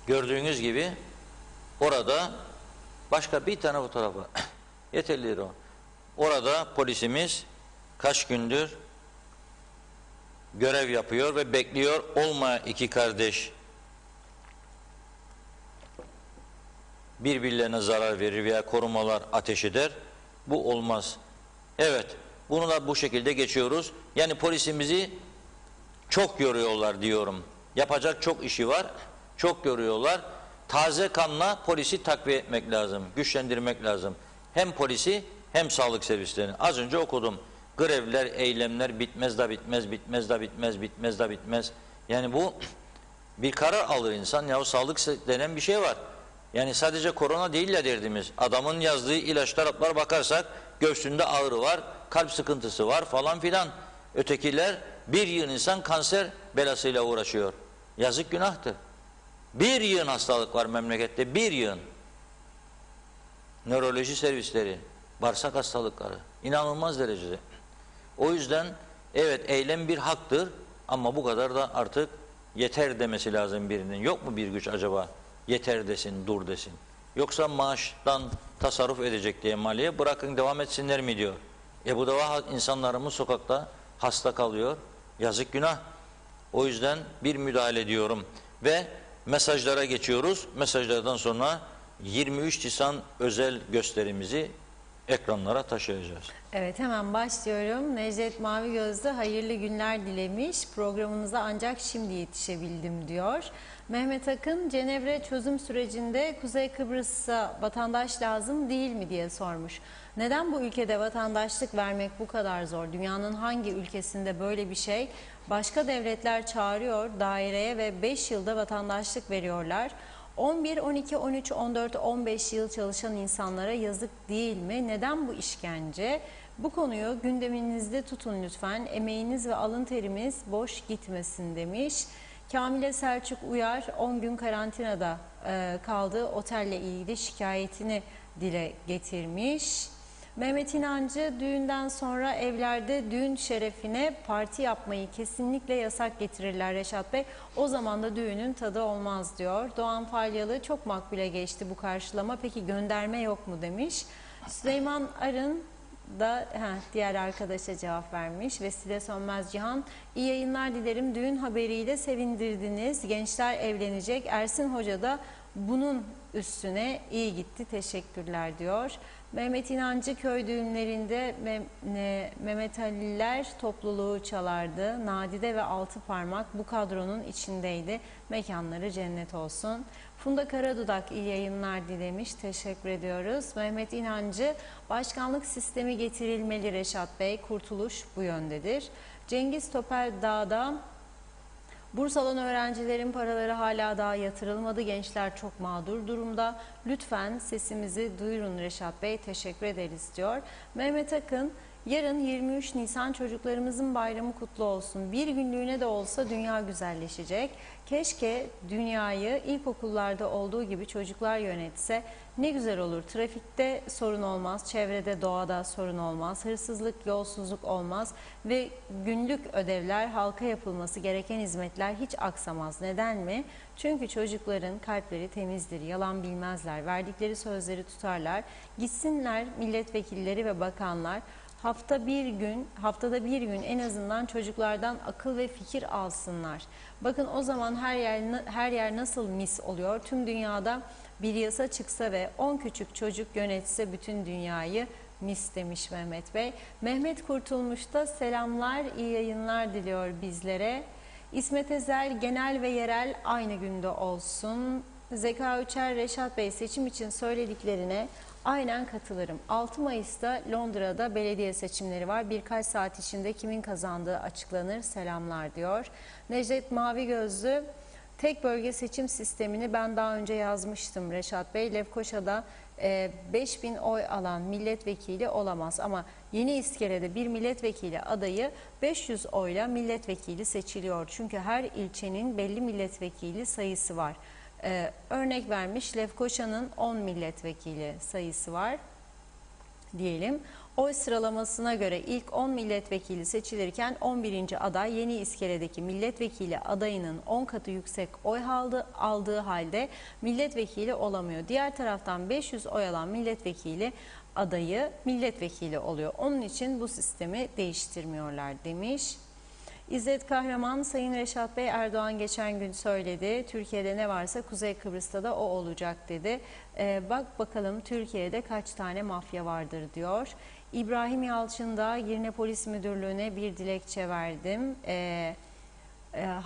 Gördüğünüz gibi orada başka bir tane fotoğrafı yeterlidir o. Orada polisimiz kaç gündür görev yapıyor ve bekliyor. Olma iki kardeş birbirlerine zarar verir veya korumalar ateş eder. Bu olmaz. Evet, bunu da bu şekilde geçiyoruz. Yani polisimizi çok yoruyorlar diyorum. Yapacak çok işi var. Çok yoruyorlar. Taze kanla polisi takviye etmek lazım. Güçlendirmek lazım. Hem polisi hem sağlık servislerini. Az önce okudum. Grevler, eylemler bitmez de bitmez, bitmez de bitmez, bitmez de bitmez. Yani bu bir karar alır insan. Ya o sağlık denen bir şey var. Yani sadece korona değil ya derdimiz. Adamın yazdığı ilaçlara bakarsak göğsünde ağrı var, kalp sıkıntısı var falan filan. Ötekiler bir yığın insan kanser belasıyla uğraşıyor. Yazık günahtır. Bir yığın hastalık var memlekette, bir yığın. Nöroloji servisleri, bağırsak hastalıkları, inanılmaz derecede. O yüzden evet eylem bir haktır ama bu kadar da artık yeter demesi lazım birinin. Yok mu bir güç acaba yeter desin, dur desin. Yoksa maaştan tasarruf edecek diye maliye bırakın devam etsinler mi diyor. Bu da insanlarımız sokakta hasta kalıyor. Yazık günah. O yüzden bir müdahale diyorum ve mesajlara geçiyoruz. Mesajlardan sonra 23 Nisan özel gösterimizi ekranlara taşıyacağız. Evet, hemen başlıyorum. Necdet Mavi Gözlü hayırlı günler dilemiş. Programınıza ancak şimdi yetişebildim diyor. Mehmet Akın, Cenevre çözüm sürecinde Kuzey Kıbrıs'a vatandaş lazım değil mi diye sormuş. Neden bu ülkede vatandaşlık vermek bu kadar zor? Dünyanın hangi ülkesinde böyle bir şey? Başka devletler çağırıyor daireye ve 5 yılda vatandaşlık veriyorlar. 11, 12, 13, 14, 15 yıl çalışan insanlara yazık değil mi? Neden bu işkence? Bu konuyu gündeminizde tutun lütfen. Emeğiniz ve alın terimiz boş gitmesin demiş. Kamile Selçuk Uyar 10 gün karantinada kaldığı otelle ilgili şikayetini dile getirmiş. Mehmet İnancı düğünden sonra evlerde düğün şerefine parti yapmayı kesinlikle yasak getirirler Reşat Bey. O zaman da düğünün tadı olmaz diyor. Doğan Falyalı çok makbule geçti bu karşılama. Peki gönderme yok mu demiş. Süleyman Arın da diğer arkadaşa cevap vermiş. Vesile Sönmez Cihan, iyi yayınlar dilerim. Düğün haberiyle sevindirdiniz. Gençler evlenecek. Ersin Hoca da bunun üstüne iyi gitti. Teşekkürler diyor. Mehmet İnancı köy düğünlerinde Mehmet Aliler topluluğu çalardı. Nadide ve Altıparmak bu kadronun içindeydi. Mekanları cennet olsun. Funda Karadudak iyi yayınlar dilemiş. Teşekkür ediyoruz. Mehmet İnancı, başkanlık sistemi getirilmeli Reşat Bey. Kurtuluş bu yöndedir. Cengiz Topel Dağ'da, Bursalı öğrencilerin paraları hala daha yatırılmadı. Gençler çok mağdur durumda. Lütfen sesimizi duyurun Reşat Bey. Teşekkür ederiz diyor. Mehmet Akın, yarın 23 Nisan çocuklarımızın bayramı kutlu olsun. Bir günlüğüne de olsa dünya güzelleşecek. Keşke dünyayı ilkokullarda olduğu gibi çocuklar yönetse. Ne güzel olur. Trafikte sorun olmaz, çevrede, doğada sorun olmaz, hırsızlık, yolsuzluk olmaz ve günlük ödevler, halka yapılması gereken hizmetler hiç aksamaz. Neden mi? Çünkü çocukların kalpleri temizdir, yalan bilmezler, verdikleri sözleri tutarlar. Gitsinler milletvekilleri ve bakanlar, haftada bir gün en azından çocuklardan akıl ve fikir alsınlar. Bakın o zaman her yer nasıl mis oluyor. Tüm dünyada bir yasa çıksa ve 10 küçük çocuk yönetse bütün dünyayı mis demiş Mehmet Bey. Mehmet Kurtulmuş da selamlar, iyi yayınlar diliyor bizlere. İsmet Ezel, genel ve yerel aynı günde olsun. Zeka Uçer, Reşat Bey seçim için söylediklerine aynen katılırım. 6 Mayıs'ta Londra'da belediye seçimleri var. Birkaç saat içinde kimin kazandığı açıklanır. Selamlar diyor. Necdet Mavi Gözlü, tek bölge seçim sistemini ben daha önce yazmıştım Reşat Bey. Lefkoşa'da 5000 oy alan milletvekili olamaz ama Yeni İskele'de bir milletvekili adayı 500 oyla milletvekili seçiliyor. Çünkü her ilçenin belli milletvekili sayısı var. Örnek vermiş, Lefkoşa'nın 10 milletvekili sayısı var diyelim. Oy sıralamasına göre ilk 10 milletvekili seçilirken 11. aday Yeni İskele'deki milletvekili adayının 10 katı yüksek oy aldığı halde milletvekili olamıyor. Diğer taraftan 500 oy alan milletvekili adayı milletvekili oluyor. Onun için bu sistemi değiştirmiyorlar demiş. İzzet Kahraman, Sayın Reşat Bey, Erdoğan geçen gün söyledi. Türkiye'de ne varsa Kuzey Kıbrıs'ta da o olacak dedi. Bak bakalım Türkiye'de kaç tane mafya vardır diyor. İbrahim Yalçın da Girne Polis Müdürlüğü'ne bir dilekçe verdim.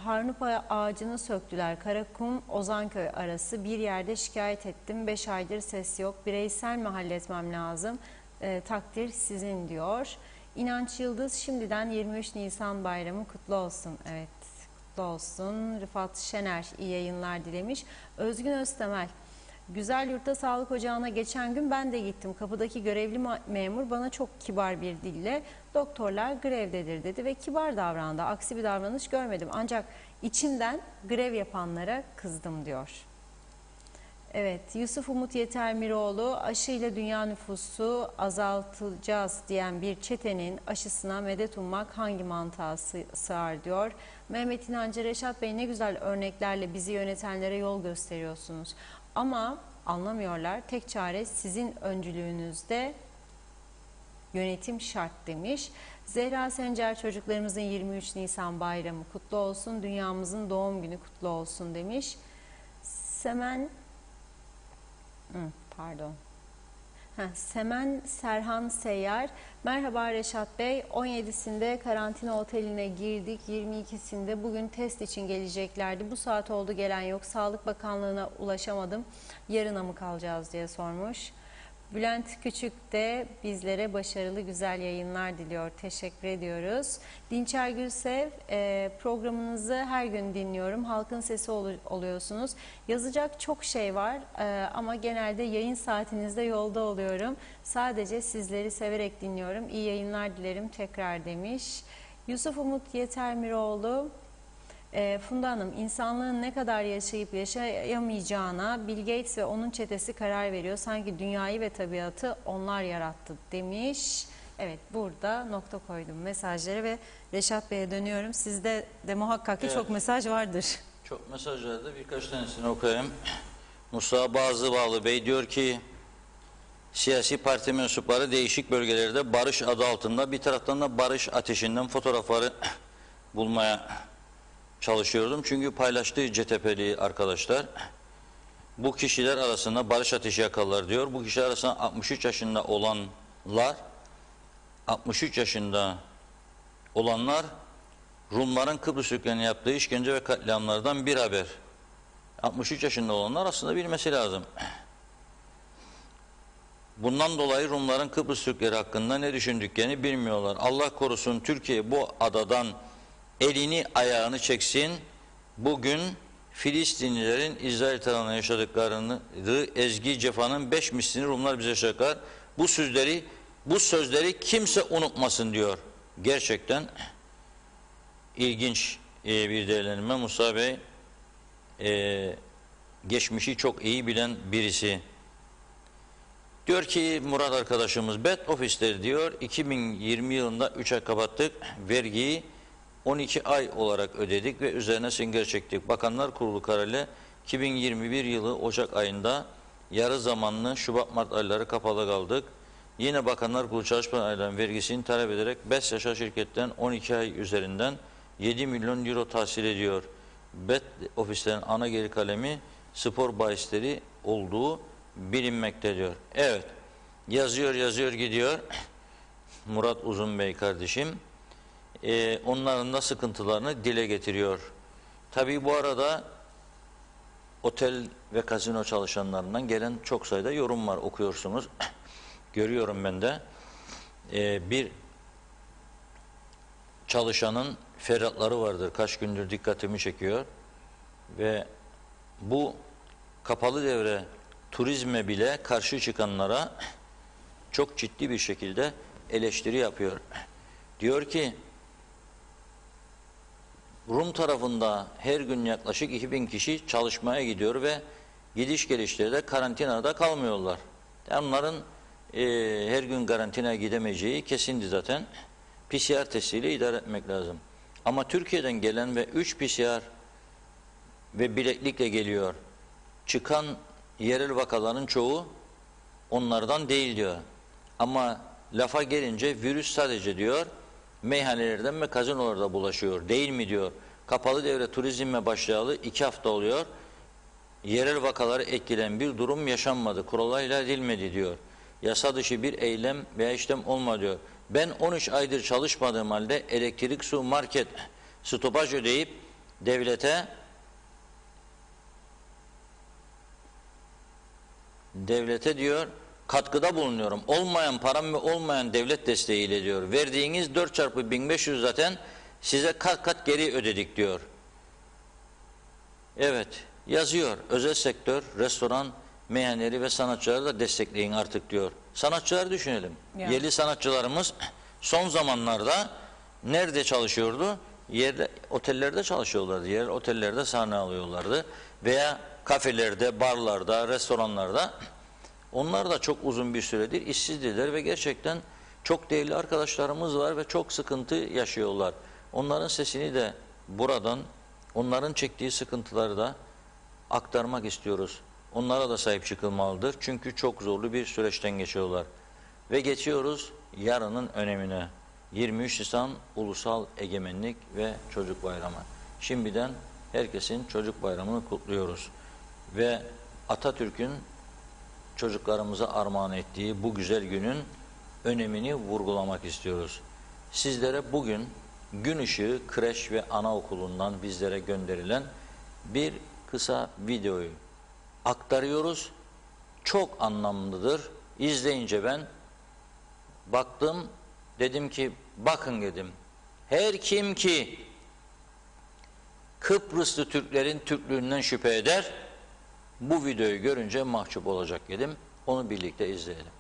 Harnupa ağacını söktüler. Karakum Ozanköy arası bir yerde şikayet ettim. 5 aydır ses yok. Bireysel mi halletmem lazım? Takdir sizin diyor. İnanç Yıldız, şimdiden 23 Nisan bayramı kutlu olsun. Evet, kutlu olsun. Rıfat Şener iyi yayınlar dilemiş. Özgün Öztemel, Güzel Yurtta Sağlık Ocağı'na geçen gün ben de gittim. Kapıdaki görevli memur bana çok kibar bir dille doktorlar grevdedir dedi ve kibar davrandı. Aksi bir davranış görmedim. Ancak içimden grev yapanlara kızdım diyor. Evet, Yusuf Umut Yetermiroğlu, aşıyla dünya nüfusu azaltacağız diyen bir çetenin aşısına medet ummak hangi mantığa sığar diyor. Mehmet İnancı, Reşat Bey ne güzel örneklerle bizi yönetenlere yol gösteriyorsunuz. Ama anlamıyorlar, tek çare sizin öncülüğünüzde yönetim şart demiş. Zehra Sencer, çocuklarımızın 23 Nisan bayramı kutlu olsun, dünyamızın doğum günü kutlu olsun demiş. Semen Serhan Seyyar, merhaba Reşat Bey, 17'sinde karantina oteline girdik, 22'sinde bugün test için geleceklerdi, bu saat oldu gelen yok, Sağlık Bakanlığı'na ulaşamadım, yarına mı kalacağız diye sormuş. Bülent Küçük de bizlere başarılı güzel yayınlar diliyor. Teşekkür ediyoruz. Dinçer Gülsev, programınızı her gün dinliyorum. Halkın sesi oluyorsunuz. Yazacak çok şey var ama genelde yayın saatinizde yolda oluyorum. Sadece sizleri severek dinliyorum. İyi yayınlar dilerim tekrar demiş. Yusuf Umut Yetermiroğlu, Funda Hanım, insanlığın ne kadar yaşayıp yaşayamayacağına Bill Gates ve onun çetesi karar veriyor. Sanki dünyayı ve tabiatı onlar yarattı demiş. Evet, burada nokta koydum mesajları ve Reşat Bey'e dönüyorum. Sizde de muhakkak ki çok mesaj vardır. Çok mesaj vardı. Birkaç tanesini okuyayım. Musa Bazıbağlı Bey diyor ki, siyasi parti mensupları değişik bölgelerde barış adı altında, bir taraftan da barış ateşinden fotoğrafları bulmaya çalışıyordum. Çünkü paylaştığı CTP'li arkadaşlar bu kişiler arasında barış ateşi yakalılar diyor. Bu kişiler arasında 63 yaşında olanlar, 63 yaşında olanlar Rumların Kıbrıs Türklerine yaptığı işkence ve katliamlardan bir haber. 63 yaşında olanlar aslında bilmesi lazım. Bundan dolayı Rumların Kıbrıs Türkleri hakkında ne düşündüklerini bilmiyorlar. Allah korusun Türkiye bu adadan elini ayağını çeksin. Bugün Filistinlilerin İsrail tarafından yaşadıklarını ezgi cefanın 5 mislini Rumlar bize yaşayacaklar. Bu sözleri kimse unutmasın diyor. Gerçekten ilginç bir değerlendirme. Musa Bey geçmişi çok iyi bilen birisi. Diyor ki Murat arkadaşımız, bet ofisleri diyor 2020 yılında 3 ay kapattık, vergiyi 12 ay olarak ödedik ve üzerine sünger çektik. Bakanlar Kurulu kararıyla 2021 yılı Ocak ayında yarı zamanlı Şubat-Mart ayları kapalı kaldık. Yine Bakanlar Kurulu çalışma aylarının vergisini talep ederek BES Yaşar şirketten 12 ay üzerinden 7 milyon euro tahsil ediyor. Bet ofislerin ana geri kalemi spor bahisleri olduğu bilinmekte diyor. Evet, yazıyor gidiyor Murat Uzun Bey kardeşim. Onların da sıkıntılarını dile getiriyor. Tabii bu arada otel ve kasino çalışanlarından gelen çok sayıda yorum var, okuyorsunuz. Görüyorum ben de. Bir çalışanın feryatları vardır. Kaç gündür dikkatimi çekiyor. Ve bu kapalı devre turizme bile karşı çıkanlara çok ciddi bir şekilde eleştiri yapıyor. Diyor ki Rum tarafında her gün yaklaşık 2000 kişi çalışmaya gidiyor ve gidiş gelişleri de karantinada kalmıyorlar. Onların her gün karantinaya gidemeyeceği kesindi zaten. PCR testiyle idare etmek lazım. Ama Türkiye'den gelen ve 3 PCR ve bileklikle geliyor. Çıkan yerel vakaların çoğu onlardan değil diyor. Ama lafa gelince virüs sadece diyor meyhanelerden ve kazinolarda bulaşıyor. Değil mi diyor. Kapalı devre turizme başlayalı 2 hafta oluyor. Yerel vakaları etkilen bir durum yaşanmadı. Kurallarla edilmedi diyor. Yasa dışı bir eylem veya işlem olmadı diyor. Ben 13 aydır çalışmadığım halde elektrik, su, market stopaj ödeyip devlete diyor katkıda bulunuyorum. Olmayan param ve olmayan devlet desteğiyle diyor. Verdiğiniz 4 çarpı 1500 zaten size kat kat geri ödedik diyor. Evet yazıyor. Özel sektör, restoran, meyhaneleri ve sanatçıları da destekleyin artık diyor. Sanatçıları düşünelim. Yani. Yerli sanatçılarımız son zamanlarda nerede çalışıyordu? Otellerde çalışıyorlardı. Yerel otellerde sahne alıyorlardı. Veya kafelerde, barlarda, restoranlarda. Onlar da çok uzun bir süredir işsizdiler ve gerçekten çok değerli arkadaşlarımız var ve çok sıkıntı yaşıyorlar. Onların sesini de buradan, onların çektiği sıkıntıları da aktarmak istiyoruz. Onlara da sahip çıkılmalıdır. Çünkü çok zorlu bir süreçten geçiyorlar. Ve geçiyoruz yarının önemine. 23 Nisan Ulusal Egemenlik ve Çocuk Bayramı. Şimdiden herkesin çocuk bayramını kutluyoruz. Ve Atatürk'ün çocuklarımıza armağan ettiği bu güzel günün önemini vurgulamak istiyoruz. Sizlere bugün Gün Işığı Kreş ve Anaokulu'ndan bizlere gönderilen bir kısa videoyu aktarıyoruz. Çok anlamlıdır. İzleyince ben baktım, dedim ki bakın dedim. Her kim ki Kıbrıslı Türklerin Türklüğünden şüphe eder, bu videoyu görünce mahcup olacak dedim. Onu birlikte izleyelim.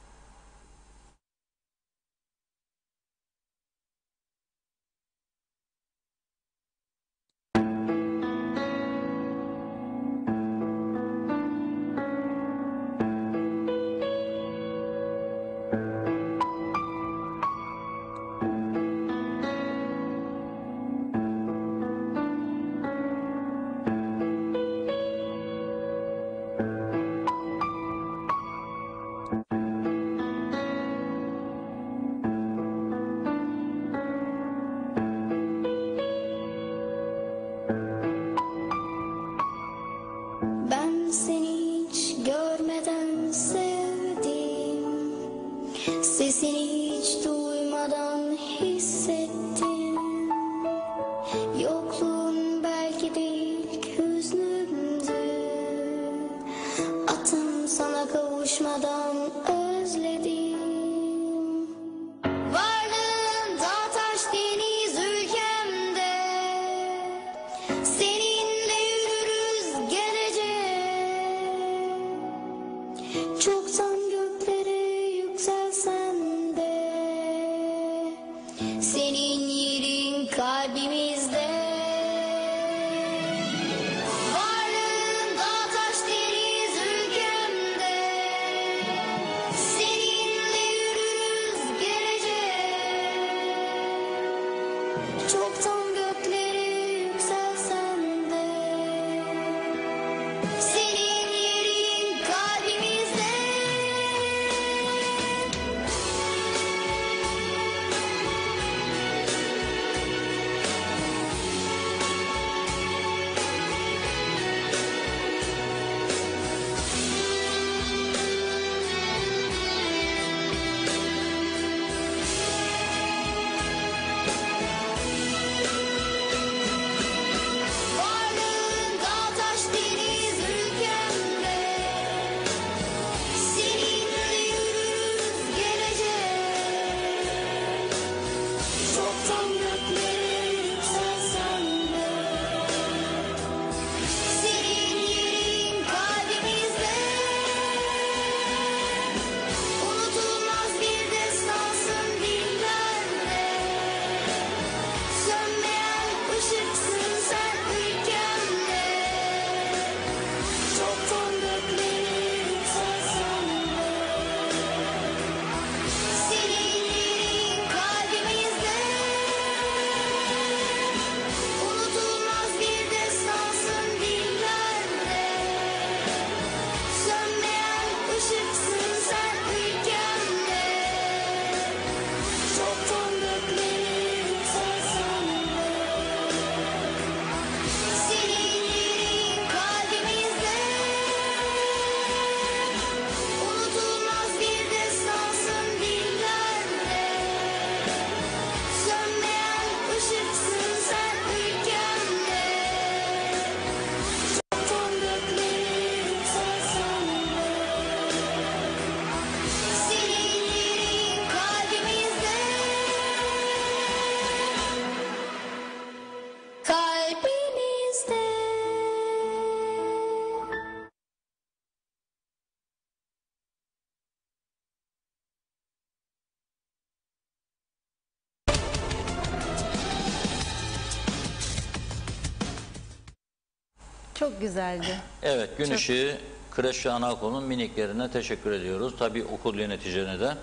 Çok güzeldi. Evet, gün ışığı Kreşe Anaokulunun miniklerine teşekkür ediyoruz. Tabii okul yöneticilerine de.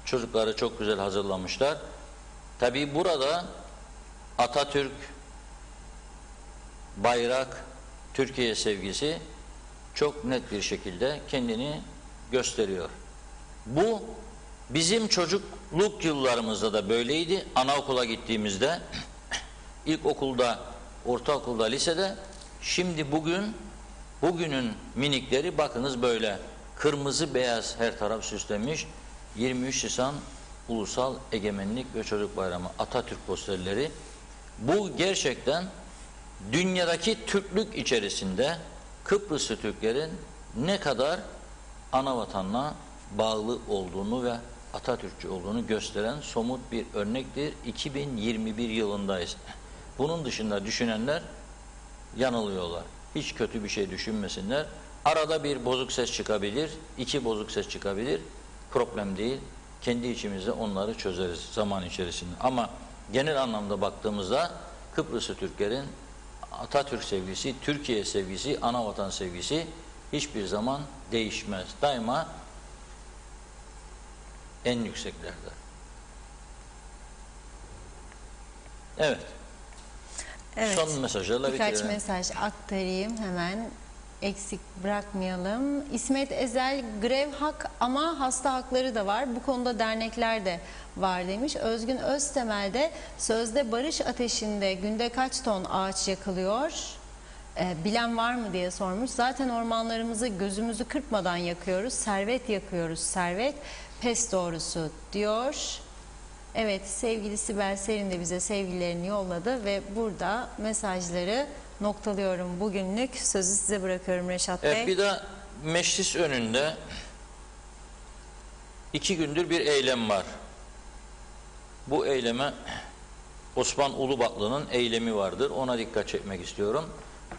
Çocukları çok güzel hazırlamışlar. Tabii burada Atatürk, bayrak, Türkiye sevgisi çok net bir şekilde kendini gösteriyor. Bu bizim çocukluk yıllarımızda da böyleydi. Anaokula gittiğimizde, ilkokulda, ortaokulda, lisede. Şimdi bugünün minikleri bakınız böyle kırmızı beyaz her taraf süslenmiş. 23 Nisan Ulusal Egemenlik ve Çocuk Bayramı Atatürk posterleri. Bu gerçekten dünyadaki Türklük içerisinde Kıbrıslı Türklerin ne kadar ana vatanına bağlı olduğunu ve Atatürkçü olduğunu gösteren somut bir örnektir. 2021 yılındayız. Bunun dışında düşünenler yanılıyorlar. Hiç kötü bir şey düşünmesinler. Arada bir bozuk ses çıkabilir, iki bozuk ses çıkabilir. Problem değil. Kendi içimizde onları çözeriz zaman içerisinde. Ama genel anlamda baktığımızda Kıbrıslı Türklerin Atatürk sevgisi, Türkiye sevgisi, ana vatan sevgisi hiçbir zaman değişmez. Daima en yükseklerde. Evet. Evet. Son mesajlarla Birkaç bitirelim. mesaj aktarayım hemen. Eksik bırakmayalım. İsmet Ezel, grev hak ama hasta hakları da var. Bu konuda dernekler de var demiş. Özgün Öztemel de sözde barış ateşinde günde kaç ton ağaç yakılıyor? Bilen var mı diye sormuş. Zaten ormanlarımızı gözümüzü kırpmadan yakıyoruz. Servet yakıyoruz. Servet pes doğrusu diyor. Evet, sevgili Sibel Serin de bize sevgilerini yolladı ve burada mesajları noktalıyorum bugünlük. Sözü size bırakıyorum Reşat Bey. Evet, bir de meclis önünde 2 gündür bir eylem var. Bu eyleme Osman Ulubatlı'nın eylemi vardır. Ona dikkat çekmek istiyorum.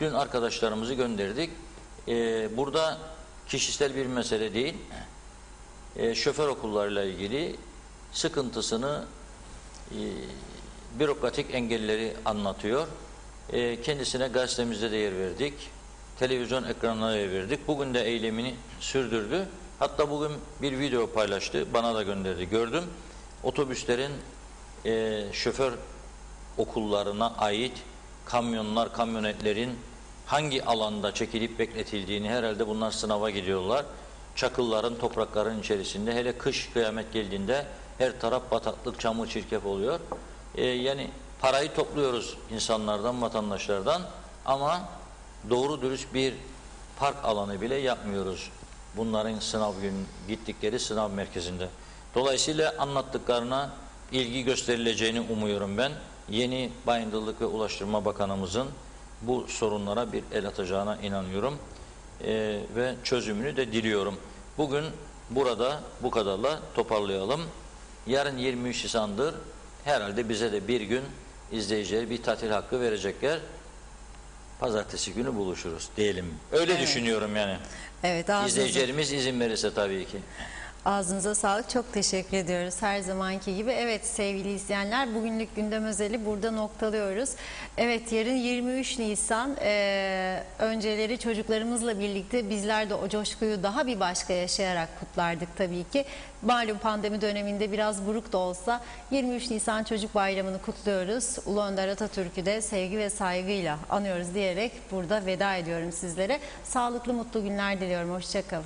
Dün arkadaşlarımızı gönderdik. Burada kişisel bir mesele değil. Şoför okullarıyla ilgili sıkıntısını, bürokratik engelleri anlatıyor. Kendisine gazetemizde de yer verdik. Televizyon ekranına yer verdik. Bugün de eylemini sürdürdü. Hatta bugün bir video paylaştı. Bana da gönderdi. Gördüm. Otobüslerin şoför okullarına ait kamyonlar, kamyonetlerin hangi alanda çekilip bekletildiğini, herhalde bunlar sınava gidiyorlar. Çakılların, toprakların içerisinde, hele kış kıyamet geldiğinde her taraf bataklık, çamur, çirkef oluyor. Yani parayı topluyoruz insanlardan, vatandaşlardan ama doğru dürüst bir park alanı bile yapmıyoruz. Bunların sınav gün gittikleri sınav merkezinde. Dolayısıyla anlattıklarına ilgi gösterileceğini umuyorum ben. Yeni Bayındırlık ve Ulaştırma Bakanımızın bu sorunlara bir el atacağına inanıyorum. Ve çözümünü de diliyorum. Bugün burada bu kadarla toparlayalım. Yarın 23 Nisan'dır. Herhalde bize de bir gün izleyiciler bir tatil hakkı verecekler. Pazartesi günü buluşuruz diyelim. Öyle düşünüyorum yani. Evet, İzleyicilerimiz izin verirse tabii ki. ağzınıza sağlık. Çok teşekkür ediyoruz her zamanki gibi. Evet sevgili izleyenler, bugünlük gündem özeli burada noktalıyoruz. Evet, yarın 23 Nisan. Önceleri çocuklarımızla birlikte bizler de o coşkuyu daha bir başka yaşayarak kutlardık tabii ki. Malum pandemi döneminde biraz buruk da olsa 23 Nisan Çocuk Bayramı'nı kutluyoruz. Ulu Önder Atatürk'ü de sevgi ve saygıyla anıyoruz diyerek burada veda ediyorum sizlere. Sağlıklı, mutlu günler diliyorum. Hoşça kalın.